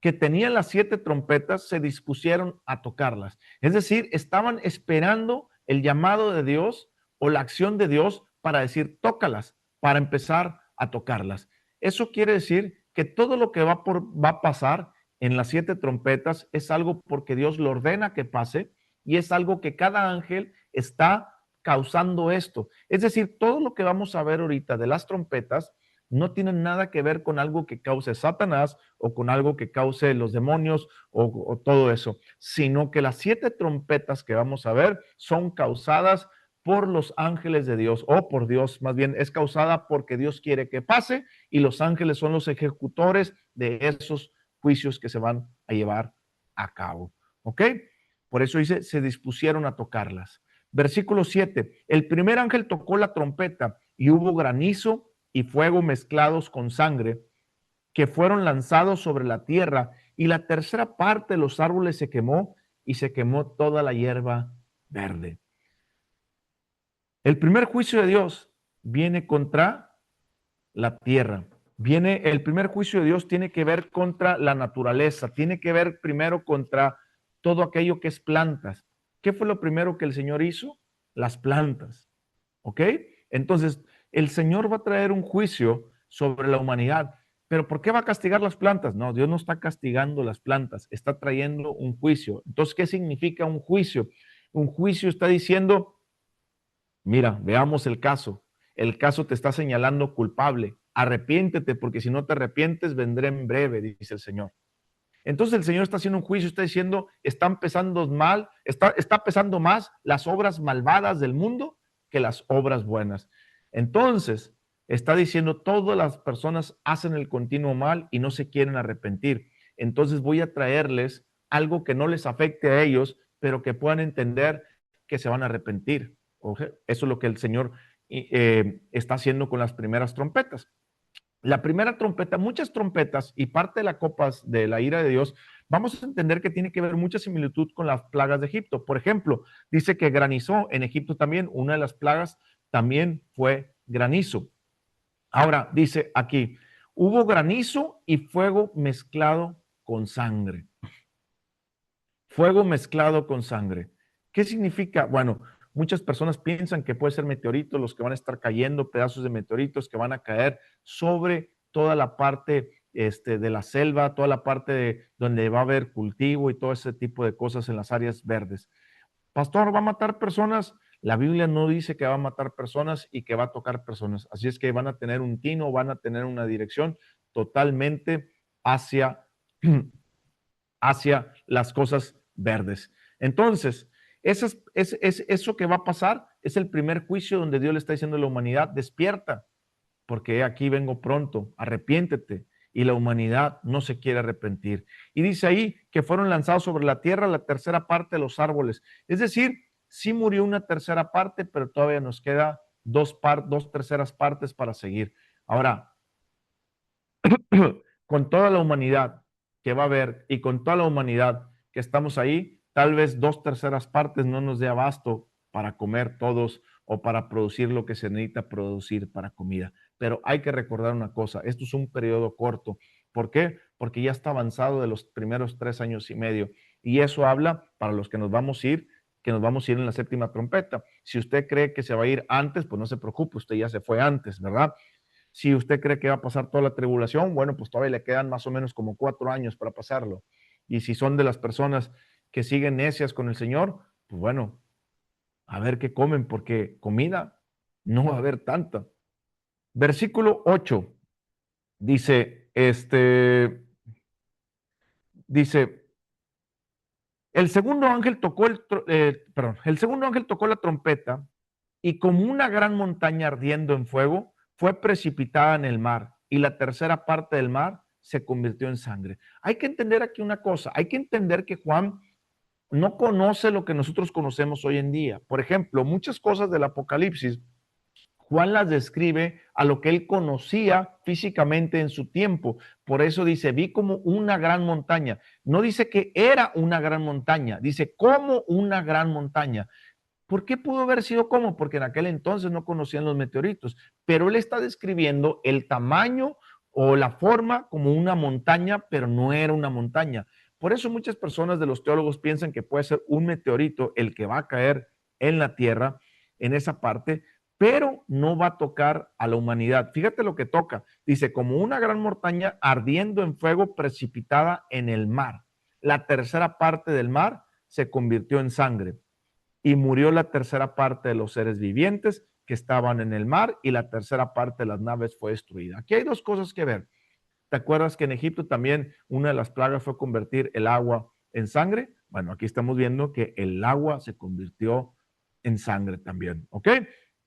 que tenían las 7 trompetas se dispusieron a tocarlas. Es decir, estaban esperando el llamado de Dios o la acción de Dios para decir, tócalas, para empezar a tocarlas. Eso quiere decir que todo lo que va a pasar en las 7 trompetas es algo porque Dios lo ordena que pase y es algo que cada ángel está causando esto. Es decir, todo lo que vamos a ver ahorita de las trompetas no tienen nada que ver con algo que cause Satanás o con algo que cause los demonios o todo eso, sino que las 7 trompetas que vamos a ver son causadas por los ángeles de Dios, o por Dios, más bien es causada porque Dios quiere que pase y los ángeles son los ejecutores de esos juicios que se van a llevar a cabo. ¿Ok? Por eso dice, se dispusieron a tocarlas. Versículo 7, el primer ángel tocó la trompeta y hubo granizo y fuego mezclados con sangre que fueron lanzados sobre la tierra, y la tercera parte de los árboles se quemó y se quemó toda la hierba verde. El primer juicio de Dios viene contra la tierra. El primer juicio de Dios tiene que ver contra la naturaleza, tiene que ver primero contra todo aquello que es plantas. ¿Qué fue lo primero que el Señor hizo? Las plantas. ¿Ok? Entonces, el Señor va a traer un juicio sobre la humanidad. ¿Pero por qué va a castigar las plantas? No, Dios no está castigando las plantas, está trayendo un juicio. Entonces, ¿qué significa un juicio? Un juicio está diciendo, mira, veamos el caso. El caso te está señalando culpable. Arrepiéntete, porque si no te arrepientes, vendré en breve, dice el Señor. Entonces el Señor está haciendo un juicio, está diciendo, están pesando mal, está pesando más las obras malvadas del mundo que las obras buenas. Entonces, está diciendo, todas las personas hacen el continuo mal y no se quieren arrepentir. Entonces voy a traerles algo que no les afecte a ellos, pero que puedan entender que se van a arrepentir. ¿Okay? Eso es lo que el Señor está haciendo con las primeras trompetas. La primera trompeta, muchas trompetas y parte de las copas de la ira de Dios, vamos a entender que tiene que ver mucha similitud con las plagas de Egipto. Por ejemplo, dice que granizó en Egipto también, una de las plagas también fue granizo. Ahora, dice aquí, hubo granizo y fuego mezclado con sangre. Fuego mezclado con sangre. ¿Qué significa? Bueno, muchas personas piensan que puede ser meteoritos los que van a estar cayendo, pedazos de meteoritos que van a caer sobre toda la parte de la selva, toda la parte donde va a haber cultivo y todo ese tipo de cosas en las áreas verdes. Pastor, ¿va a matar personas? La Biblia no dice que va a matar personas y que va a tocar personas. Así es que van a tener un tino, van a tener una dirección totalmente hacia, hacia las cosas verdes. Entonces, eso que va a pasar es el primer juicio donde Dios le está diciendo a la humanidad, despierta, porque aquí vengo pronto, arrepiéntete. Y la humanidad no se quiere arrepentir. Y dice ahí que fueron lanzados sobre la tierra la tercera parte de los árboles. Es decir, sí murió una tercera parte, pero todavía nos queda dos terceras partes para seguir. Ahora, con toda la humanidad que va a haber y con toda la humanidad que estamos ahí, tal vez dos terceras partes no nos dé abasto para comer todos o para producir lo que se necesita producir para comida. Pero hay que recordar una cosa, esto es un periodo corto. ¿Por qué? Porque ya está avanzado de los primeros 3 años y medio. Y eso habla para los que nos vamos a ir, que nos vamos a ir en la séptima trompeta. Si usted cree que se va a ir antes, pues no se preocupe, usted ya se fue antes, ¿verdad? Si usted cree que va a pasar toda la tribulación, bueno, pues todavía le quedan más o menos como 4 años para pasarlo. Y si son de las personas que siguen necias con el Señor, pues bueno, a ver qué comen, porque comida no va a haber tanta. Versículo 8 dice, dice, el segundo ángel tocó la trompeta y como una gran montaña ardiendo en fuego, fue precipitada en el mar y la tercera parte del mar se convirtió en sangre. Hay que entender aquí una cosa, hay que entender que Juan no conoce lo que nosotros conocemos hoy en día. Por ejemplo, muchas cosas del Apocalipsis, Juan las describe a lo que él conocía físicamente en su tiempo. Por eso dice, vi como una gran montaña. No dice que era una gran montaña, dice como una gran montaña. ¿Por qué pudo haber sido como? Porque en aquel entonces no conocían los meteoritos, pero él está describiendo el tamaño o la forma como una montaña, pero no era una montaña. Por eso muchas personas de los teólogos piensan que puede ser un meteorito el que va a caer en la Tierra, en esa parte, pero no va a tocar a la humanidad. Fíjate lo que toca. Dice, como una gran montaña ardiendo en fuego precipitada en el mar. La tercera parte del mar se convirtió en sangre y murió la tercera parte de los seres vivientes que estaban en el mar y la tercera parte de las naves fue destruida. Aquí hay dos cosas que ver. ¿Te acuerdas que en Egipto también una de las plagas fue convertir el agua en sangre? Bueno, aquí estamos viendo que el agua se convirtió en sangre también, ¿ok?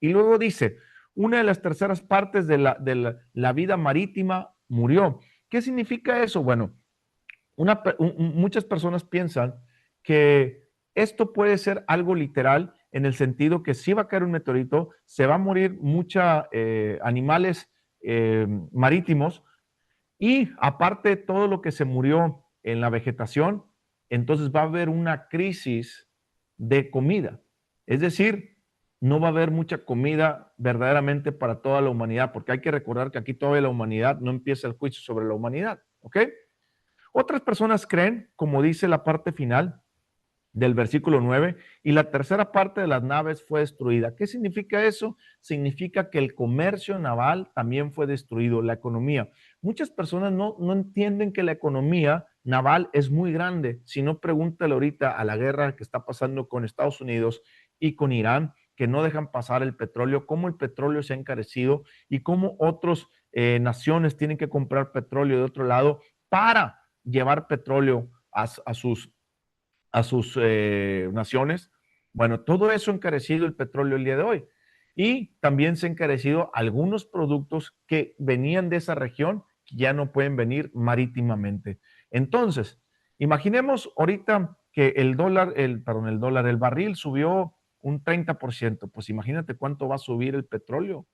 Y luego dice, una de las terceras partes de la vida marítima murió. ¿Qué significa eso? Bueno, muchas personas piensan que esto puede ser algo literal en el sentido que si va a caer un meteorito, se va a morir muchos animales marítimos y aparte de todo lo que se murió en la vegetación, entonces va a haber una crisis de comida. Es decir, no va a haber mucha comida verdaderamente para toda la humanidad, porque hay que recordar que aquí todavía la humanidad no empieza el juicio sobre la humanidad, ¿ok? Otras personas creen, como dice la parte final del versículo 9, y la tercera parte de las naves fue destruida. ¿Qué significa eso? Significa que el comercio naval también fue destruido, la economía. Muchas personas no entienden que la economía naval es muy grande. Si no, pregúntale ahorita a la guerra que está pasando con Estados Unidos y con Irán, que no dejan pasar el petróleo, cómo el petróleo se ha encarecido y cómo otras naciones tienen que comprar petróleo de otro lado para llevar petróleo a sus naciones. Bueno, todo eso ha encarecido el petróleo el día de hoy. Y también se han encarecido algunos productos que venían de esa región que ya no pueden venir marítimamente. Entonces, imaginemos ahorita que el barril subió un 30%. Pues imagínate cuánto va a subir el petróleo.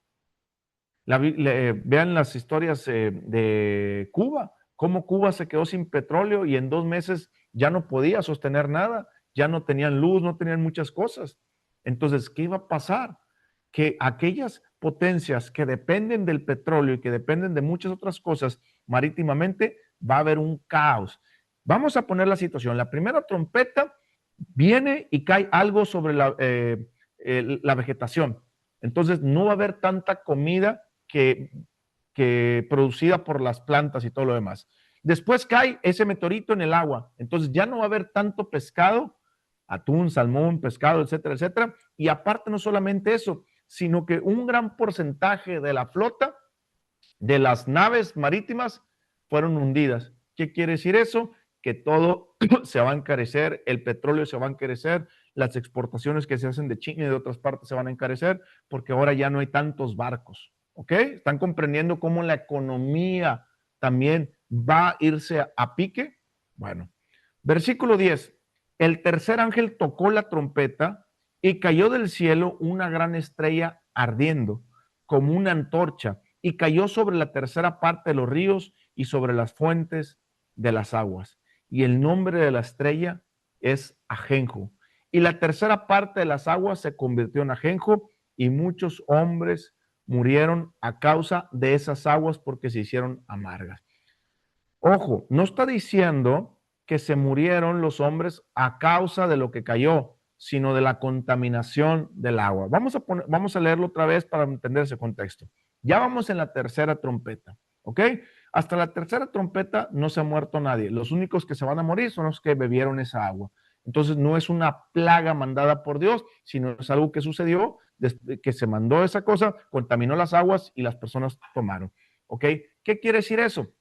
Vean las historias de Cuba, cómo Cuba se quedó sin petróleo y en 2 meses ya no podía sostener nada, ya no tenían luz, no tenían muchas cosas. Entonces, ¿qué iba a pasar? Que aquellas potencias que dependen del petróleo y que dependen de muchas otras cosas marítimamente, va a haber un caos. Vamos a poner la situación. La primera trompeta viene y cae algo sobre la vegetación. Entonces, no va a haber tanta comida que producida por las plantas y todo lo demás. Después cae ese meteorito en el agua, entonces ya no va a haber tanto pescado, atún, salmón, pescado, etcétera, etcétera. Y aparte no solamente eso, sino que un gran porcentaje de la flota de las naves marítimas fueron hundidas. ¿Qué quiere decir eso? Que todo se va a encarecer, el petróleo se va a encarecer, las exportaciones que se hacen de China y de otras partes se van a encarecer porque ahora ya no hay tantos barcos. ¿Ok? Están comprendiendo cómo la economía también va a irse a pique. Bueno, versículo 10. El tercer ángel tocó la trompeta y cayó del cielo una gran estrella ardiendo como una antorcha y cayó sobre la tercera parte de los ríos y sobre las fuentes de las aguas. Y el nombre de la estrella es Ajenjo. Y la tercera parte de las aguas se convirtió en Ajenjo y muchos hombres murieron a causa de esas aguas porque se hicieron amargas. Ojo, no está diciendo que se murieron los hombres a causa de lo que cayó, sino de la contaminación del agua. Vamos a leerlo otra vez para entender ese contexto. Ya vamos en la tercera trompeta, ¿ok? Hasta la tercera trompeta no se ha muerto nadie. Los únicos que se van a morir son los que bebieron esa agua. Entonces no es una plaga mandada por Dios, sino es algo que sucedió, desde que se mandó esa cosa, contaminó las aguas y las personas tomaron, ¿ok? ¿Qué quiere decir eso?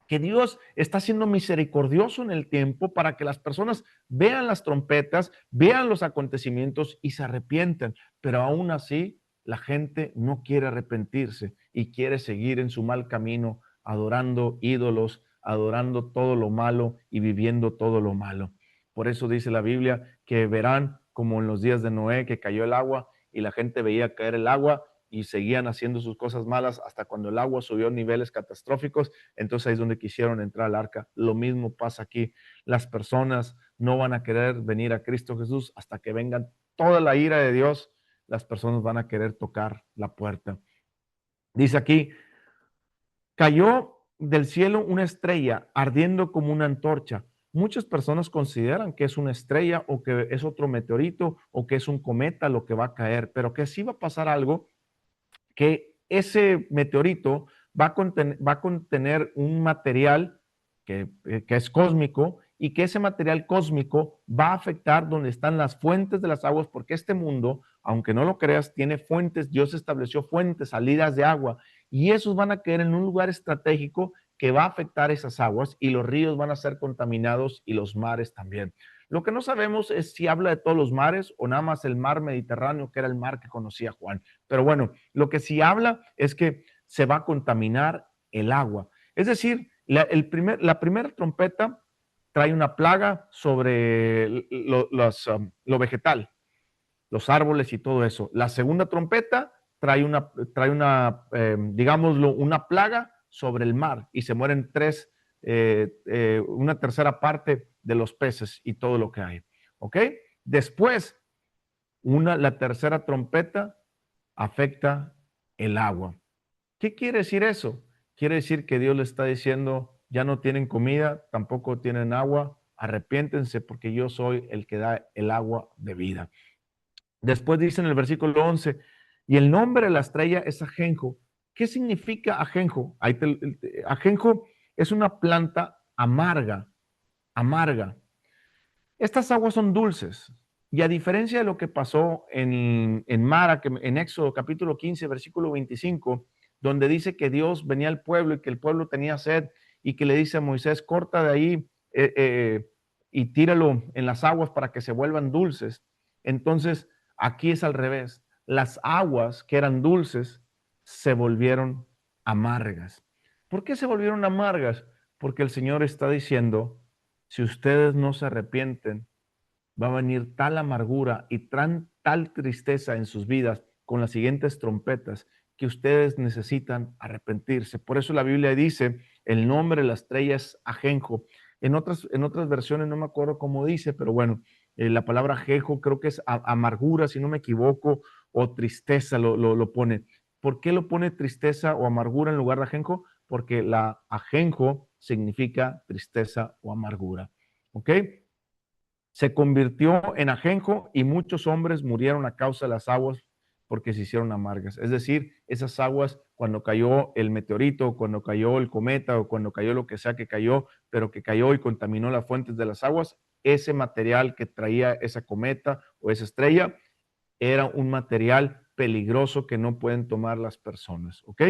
Que Dios está siendo misericordioso en el tiempo para que las personas vean las trompetas, vean los acontecimientos y se arrepienten. Pero aún así, la gente no quiere arrepentirse y quiere seguir en su mal camino, adorando ídolos, adorando todo lo malo y viviendo todo lo malo. Por eso dice la Biblia que verán como en los días de Noé que cayó el agua y la gente veía caer el agua y seguían haciendo sus cosas malas hasta cuando el agua subió a niveles catastróficos. Entonces ahí es donde quisieron entrar al arca. Lo mismo pasa aquí. Las personas no van a querer venir a Cristo Jesús hasta que vengan toda la ira de Dios. Las personas van a querer tocar la puerta. Dice aquí, cayó del cielo una estrella ardiendo como una antorcha. Muchas personas consideran que es una estrella o que es otro meteorito o que es un cometa lo que va a caer, pero que sí va a pasar algo, que ese meteorito va a contener un material que es cósmico y que ese material cósmico va a afectar donde están las fuentes de las aguas, porque este mundo, aunque no lo creas, tiene fuentes. Dios estableció fuentes, salidas de agua, y esos van a caer en un lugar estratégico que va a afectar esas aguas, y los ríos van a ser contaminados y los mares también. Lo que no sabemos es si habla de todos los mares o nada más el mar Mediterráneo, que era el mar que conocía Juan. Pero bueno, lo que sí habla es que se va a contaminar el agua. Es decir, la primera trompeta trae una plaga sobre lo vegetal, los árboles y todo eso. La segunda trompeta trae digámoslo, una plaga sobre el mar y se mueren una tercera parte de los peces y todo lo que hay. ¿Ok? Después, la tercera trompeta afecta el agua. ¿Qué quiere decir eso? Quiere decir que Dios le está diciendo, ya no tienen comida, tampoco tienen agua, arrepiéntense porque yo soy el que da el agua de vida. Después dice en el versículo 11, y el nombre de la estrella es ajenjo. ¿Qué significa ajenjo? Ajenjo es una planta amarga, amarga. Estas aguas son dulces. Y a diferencia de lo que pasó en Mara, en Éxodo capítulo 15, versículo 25, donde dice que Dios venía al pueblo y que el pueblo tenía sed y que le dice a Moisés, corta de ahí y tíralo en las aguas para que se vuelvan dulces. Entonces, aquí es al revés. Las aguas que eran dulces se volvieron amargas. ¿Por qué se volvieron amargas? Porque el Señor está diciendo, si ustedes no se arrepienten, va a venir tal amargura y tal tristeza en sus vidas con las siguientes trompetas que ustedes necesitan arrepentirse. Por eso la Biblia dice, el nombre de la estrella es ajenjo. En otras versiones no me acuerdo cómo dice, pero bueno, la palabra ajenjo creo que es amargura, si no me equivoco, o tristeza lo pone. ¿Por qué lo pone tristeza o amargura en lugar de ajenjo? Porque la ajenjo significa tristeza o amargura. ¿Ok? Se convirtió en ajenjo y muchos hombres murieron a causa de las aguas porque se hicieron amargas. Es decir, esas aguas, cuando cayó el meteorito, cuando cayó el cometa o cuando cayó lo que sea que cayó, pero que cayó y contaminó las fuentes de las aguas, ese material que traía esa cometa o esa estrella era un material peligroso que no pueden tomar las personas. ¿Ok?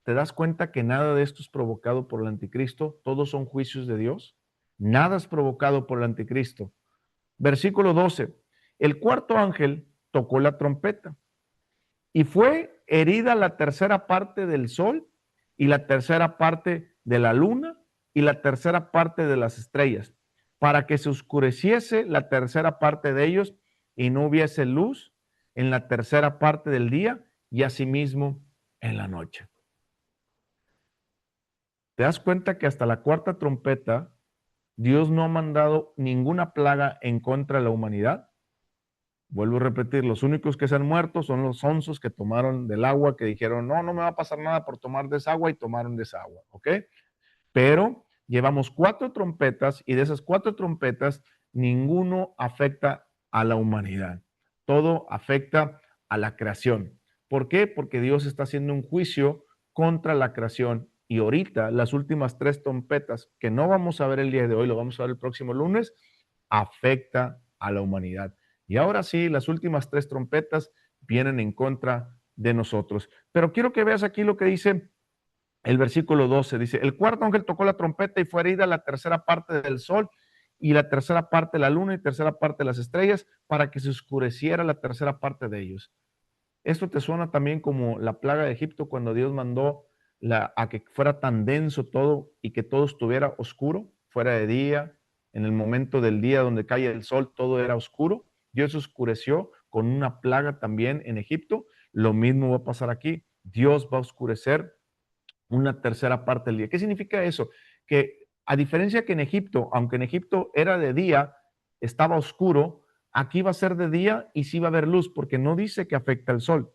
¿Te das cuenta que nada de esto es provocado por el anticristo? Todos son juicios de Dios. Nada es provocado por el anticristo. Versículo 12. El cuarto ángel tocó la trompeta y fue herida la tercera parte del sol y la tercera parte de la luna y la tercera parte de las estrellas, para que se oscureciese la tercera parte de ellos y no hubiese luz en la tercera parte del día y asimismo en la noche. ¿Te das cuenta que hasta la cuarta trompeta Dios no ha mandado ninguna plaga en contra de la humanidad? Vuelvo a repetir, los únicos que se han muerto son los onzos que tomaron del agua, que dijeron, no, no me va a pasar nada por tomar de esa agua y tomaron de esa agua, ¿ok? Pero llevamos 4 trompetas y de esas 4 trompetas, ninguno afecta a la humanidad. Todo afecta a la creación. ¿Por qué? Porque Dios está haciendo un juicio contra la creación y ahorita las últimas 3 trompetas, que no vamos a ver el día de hoy, lo vamos a ver el próximo lunes, afecta a la humanidad. Y ahora sí, las últimas 3 trompetas vienen en contra de nosotros. Pero quiero que veas aquí lo que dice el versículo 12. Dice, el cuarto ángel tocó la trompeta y fue herida la tercera parte del sol y la tercera parte de la luna y tercera parte de las estrellas para que se oscureciera la tercera parte de ellos. Esto te suena también como la plaga de Egipto cuando Dios mandó a que fuera tan denso todo y que todo estuviera oscuro, fuera de día, en el momento del día donde cae el sol todo era oscuro. Dios oscureció con una plaga también en Egipto. Lo mismo va a pasar aquí. Dios va a oscurecer una tercera parte del día. ¿Qué significa eso? Que a diferencia que en Egipto, aunque en Egipto era de día, estaba oscuro, aquí va a ser de día y sí va a haber luz, porque no dice que afecta el sol.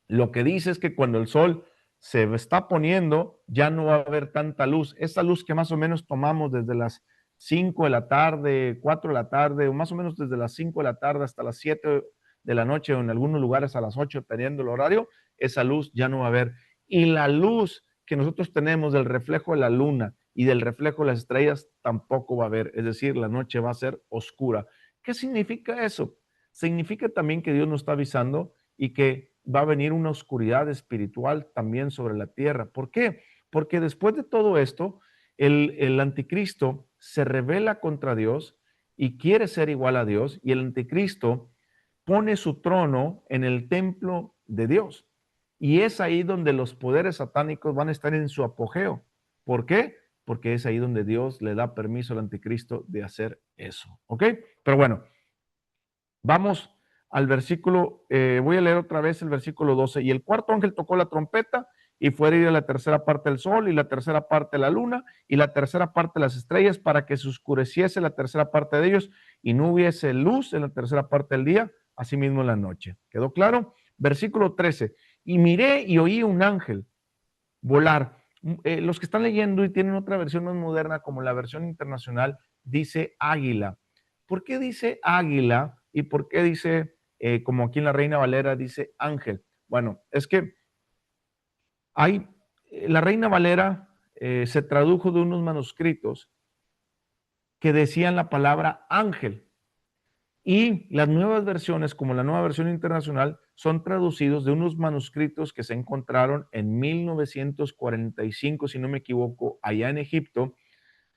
Lo que dice es que cuando el sol se está poniendo, ya no va a haber tanta luz. Esa luz que más o menos tomamos desde las 5 de la tarde, 4 de la tarde, o más o menos desde las 5 de la tarde hasta las 7 de la noche, o en algunos lugares a las 8, teniendo el horario, esa luz ya no va a haber. Y la luz que nosotros tenemos del reflejo de la luna y del reflejo de las estrellas tampoco va a haber. Es decir, la noche va a ser oscura. ¿Qué significa eso? Significa también que Dios nos está avisando y que va a venir una oscuridad espiritual también sobre la tierra. ¿Por qué? Porque después de todo esto, el anticristo se revela contra Dios y quiere ser igual a Dios, y el anticristo pone su trono en el templo de Dios. Y es ahí donde los poderes satánicos van a estar en su apogeo. ¿Por qué? Porque es ahí donde Dios le da permiso al anticristo de hacer eso. ¿Ok? Pero bueno, vamos al versículo, voy a leer otra vez el versículo 12. Y el cuarto ángel tocó la trompeta y fue herida la tercera parte del sol y la tercera parte de la luna y la tercera parte de las estrellas para que se oscureciese la tercera parte de ellos y no hubiese luz en la tercera parte del día, asimismo en la noche. ¿Quedó claro? Versículo 13. Y miré y oí un ángel volar. Los que están leyendo y tienen otra versión más moderna, como la versión internacional, dice águila. ¿Por qué dice águila y por qué dice, como aquí en la Reina Valera, dice ángel? Bueno, es que hay, la Reina Valera se tradujo de unos manuscritos que decían la palabra ángel. Y las nuevas versiones, como la nueva versión internacional, son traducidos de unos manuscritos que se encontraron en 1945, si no me equivoco, allá en Egipto,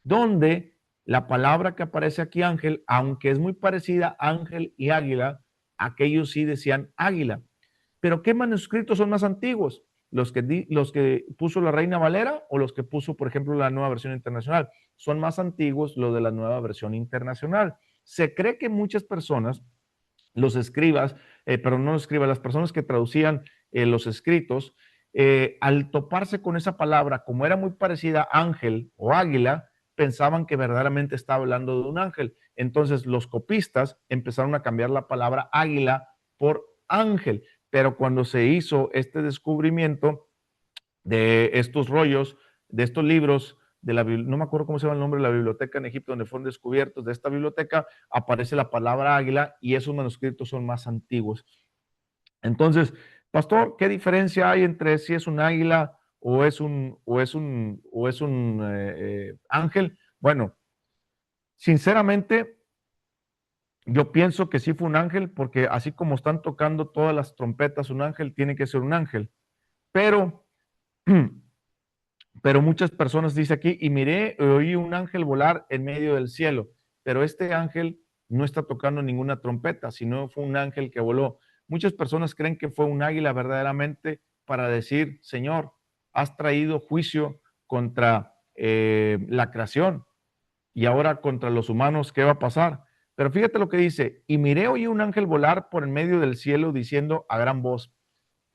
donde la palabra que aparece aquí, ángel, aunque es muy parecida, ángel y águila, aquellos sí decían águila. Pero ¿qué manuscritos son más antiguos? Los que puso la Reina Valera o los que puso, por ejemplo, la nueva versión internacional. Son más antiguos los de la nueva versión internacional. Se cree que muchas personas, los escribas, pero no los escribas, las personas que traducían los escritos, al toparse con esa palabra, como era muy parecida a ángel o águila, pensaban que verdaderamente estaba hablando de un ángel. Entonces los copistas empezaron a cambiar la palabra águila por ángel. Pero cuando se hizo este descubrimiento de estos rollos, de estos libros, no me acuerdo cómo se llama el nombre de la biblioteca en Egipto donde fueron descubiertos, de esta biblioteca aparece la palabra águila y esos manuscritos son más antiguos. Entonces, pastor, ¿qué diferencia hay entre si es un águila o es un ángel? Bueno, sinceramente, yo pienso que sí fue un ángel, porque así como están tocando todas las trompetas, un ángel tiene que ser un ángel. Pero, pero muchas personas dicen aquí, y miré, oí un ángel volar en medio del cielo, pero este ángel no está tocando ninguna trompeta, sino fue un ángel que voló. Muchas personas creen que fue un águila verdaderamente para decir, Señor, has traído juicio contra la creación y ahora contra los humanos, ¿qué va a pasar? Pero fíjate lo que dice, y miré, oí un ángel volar por en medio del cielo diciendo a gran voz.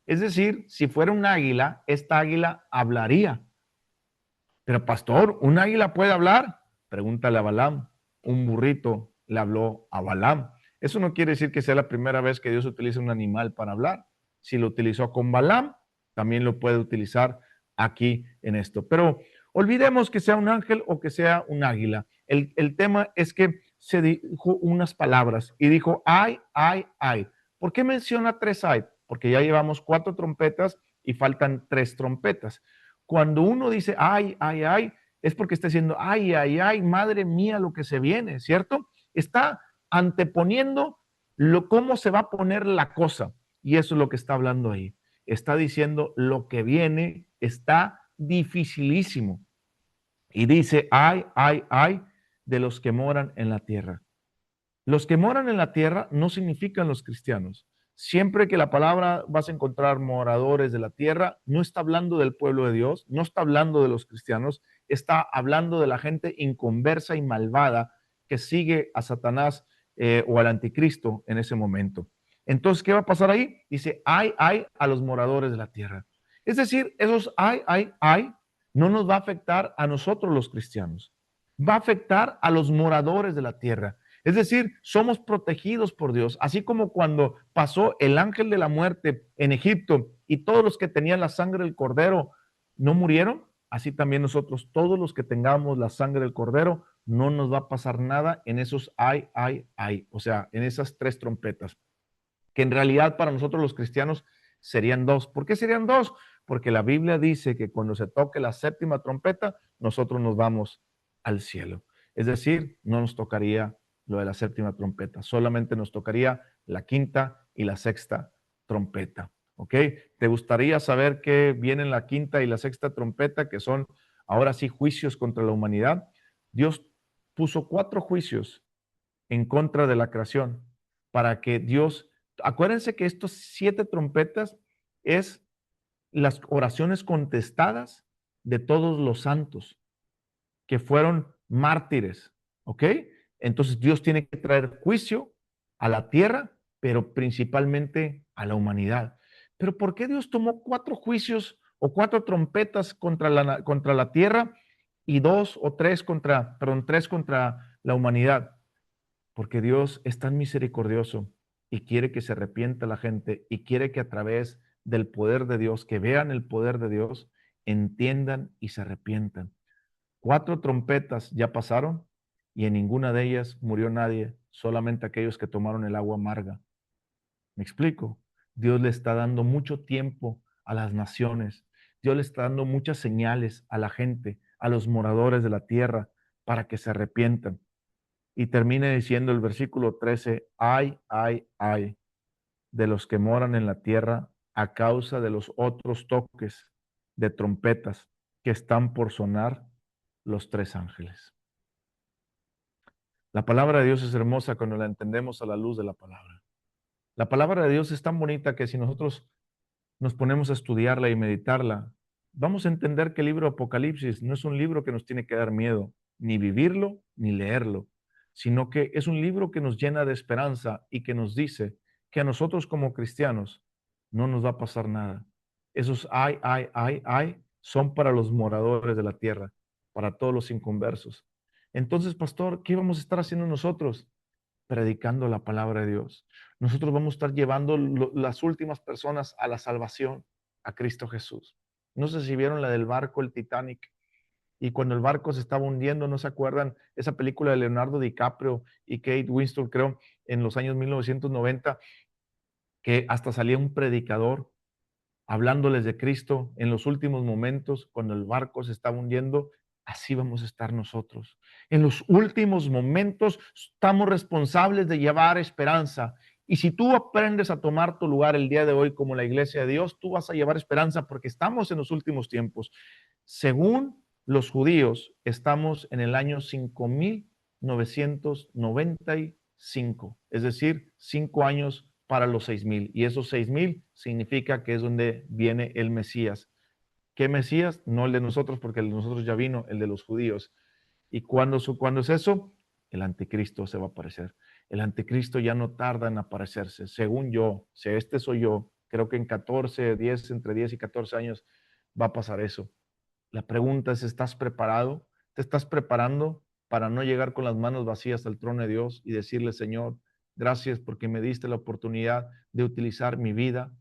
Es decir, si fuera un águila, esta águila hablaría. Pero pastor, ¿un águila puede hablar? Pregúntale a Balaam. Un burrito le habló a Balaam. Eso no quiere decir que sea la primera vez que Dios utiliza un animal para hablar. Si lo utilizó con Balaam, también lo puede utilizar aquí en esto. Pero olvidemos que sea un ángel o que sea un águila. El tema es que se dijo unas palabras y dijo, ay, ay, ay. ¿Por qué menciona tres ay? Porque ya llevamos 4 trompetas y faltan 3 trompetas. Cuando uno dice, ay, ay, ay, es porque está diciendo, ay, ay, ay, madre mía, lo que se viene, ¿cierto? Está anteponiendo cómo se va a poner la cosa. Y eso es lo que está hablando ahí. Está diciendo, lo que viene está dificilísimo. Y dice, ay, ay, ay, de los que moran en la tierra. Los que moran en la tierra no significan los cristianos. Siempre que la palabra vas a encontrar moradores de la tierra, no está hablando del pueblo de Dios, no está hablando de los cristianos, está hablando de la gente inconversa y malvada que sigue a Satanás o al anticristo en ese momento. Entonces, ¿qué va a pasar ahí? Dice, ay a los moradores de la tierra. Es decir, esos ay, no nos va a afectar a nosotros los cristianos. Va a afectar a los moradores de la tierra. Es decir, somos protegidos por Dios, así como cuando pasó el ángel de la muerte en Egipto y todos los que tenían la sangre del cordero no murieron, así también nosotros, todos los que tengamos la sangre del cordero, no nos va a pasar nada en esos ay, o sea, en esas tres trompetas, que en realidad para nosotros los cristianos serían dos. ¿Por qué serían dos? Porque la Biblia dice que cuando se toque la séptima trompeta, nosotros nos vamos al cielo. Es decir, no nos tocaría lo de la séptima trompeta, solamente nos tocaría la quinta y la sexta trompeta. ¿Ok? ¿Te gustaría saber qué viene en la quinta y la sexta trompeta, que son ahora sí juicios contra la humanidad? Dios puso 4 juicios en contra de la creación para que Dios, acuérdense que estos 7 trompetas es las oraciones contestadas de todos los santos que fueron mártires, ¿ok? Entonces Dios tiene que traer juicio a la tierra, pero principalmente a la humanidad. Pero ¿por qué Dios tomó 4 juicios o 4 trompetas contra la tierra y 2 o 3 contra, perdón, 3 contra la humanidad? Porque Dios es tan misericordioso y quiere que se arrepienta la gente y quiere que a través del poder de Dios, que vean el poder de Dios, entiendan y se arrepientan. 4 trompetas ya pasaron y en ninguna de ellas murió nadie, solamente aquellos que tomaron el agua amarga. ¿Me explico? Dios le está dando mucho tiempo a las naciones. Dios le está dando muchas señales a la gente, a los moradores de la tierra, para que se arrepientan. Y termina diciendo el versículo 13, ay de los que moran en la tierra a causa de los otros toques de trompetas que están por sonar los 3 ángeles. La palabra de Dios es hermosa cuando la entendemos a la luz de la palabra. La palabra de Dios es tan bonita que si nosotros nos ponemos a estudiarla y meditarla, vamos a entender que el libro Apocalipsis no es un libro que nos tiene que dar miedo, ni vivirlo, ni leerlo, sino que es un libro que nos llena de esperanza y que nos dice que a nosotros como cristianos no nos va a pasar nada. Esos ay, son para los moradores de la tierra, para todos los inconversos. Entonces, pastor, ¿qué vamos a estar haciendo nosotros? Predicando la palabra de Dios. Nosotros vamos a estar llevando las últimas personas a la salvación, a Cristo Jesús. No sé si vieron la del barco, el Titanic, y cuando el barco se estaba hundiendo, ¿no se acuerdan? Esa película de Leonardo DiCaprio y Kate Winslet, creo, en los años 1990, que hasta salía un predicador hablándoles de Cristo en los últimos momentos, cuando el barco se estaba hundiendo. Así vamos a estar nosotros. En los últimos momentos estamos responsables de llevar esperanza. Y si tú aprendes a tomar tu lugar el día de hoy como la iglesia de Dios, tú vas a llevar esperanza porque estamos en los últimos tiempos. Según los judíos, estamos en el año 5995, es decir, 5 años para los 6000. Y esos 6000 significa que es donde viene el Mesías. ¿Qué Mesías? No el de nosotros, porque el de nosotros ya vino, el de los judíos. ¿Y cuándo es eso? El anticristo se va a aparecer. El anticristo ya no tarda en aparecerse. Según yo, si este soy yo, creo que en 14, 10, entre 10 y 14 años va a pasar eso. La pregunta es, ¿estás preparado? ¿Te estás preparando para no llegar con las manos vacías al trono de Dios y decirle, Señor, gracias porque me diste la oportunidad de utilizar mi vida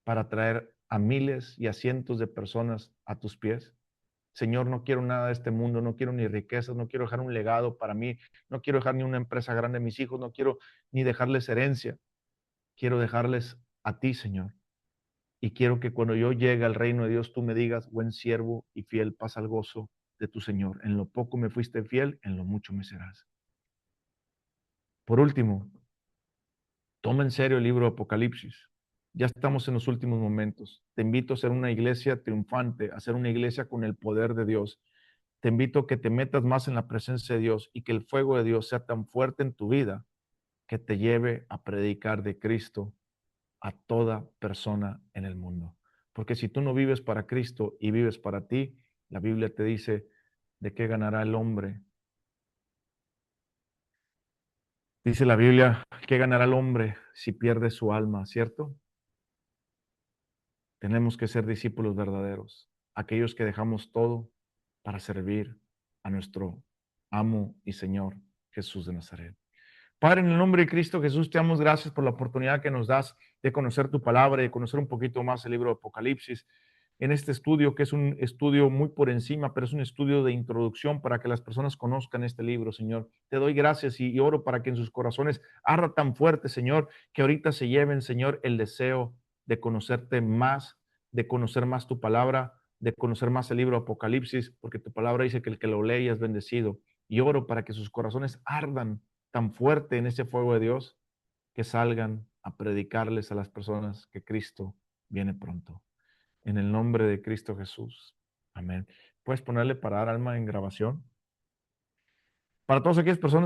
para traer a miles y a cientos de personas a tus pies? Señor, no quiero nada de este mundo, no quiero ni riquezas, no quiero dejar un legado para mí, no quiero dejar ni una empresa grande a mis hijos, no quiero ni dejarles herencia, quiero dejarles a ti, Señor. Y quiero que cuando yo llegue al reino de Dios, tú me digas, buen siervo y fiel, pasa al gozo de tu Señor. En lo poco me fuiste fiel, en lo mucho me serás. Por último, toma en serio el libro de Apocalipsis. Ya estamos en los últimos momentos. Te invito a ser una iglesia triunfante, a ser una iglesia con el poder de Dios. Te invito a que te metas más en la presencia de Dios y que el fuego de Dios sea tan fuerte en tu vida que te lleve a predicar de Cristo a toda persona en el mundo. Porque si tú no vives para Cristo y vives para ti, la Biblia te dice, ¿de qué ganará el hombre? Dice la Biblia, ¿qué ganará el hombre si pierde su alma? ¿Cierto? Tenemos que ser discípulos verdaderos, aquellos que dejamos todo para servir a nuestro amo y Señor Jesús de Nazaret. Padre, en el nombre de Cristo Jesús, te damos gracias por la oportunidad que nos das de conocer tu palabra y de conocer un poquito más el libro de Apocalipsis en este estudio, que es un estudio muy por encima, pero es un estudio de introducción para que las personas conozcan este libro, Señor. Te doy gracias y oro para que en sus corazones arda tan fuerte, Señor, que ahorita se lleven, Señor, el deseo de conocerte más, de conocer más tu palabra, de conocer más el libro de Apocalipsis, porque tu palabra dice que el que lo lee es bendecido. Y oro para que sus corazones ardan tan fuerte en ese fuego de Dios que salgan a predicarles a las personas que Cristo viene pronto. En el nombre de Cristo Jesús. Amén. ¿Puedes ponerle parar alma en grabación? Para todas aquellas personas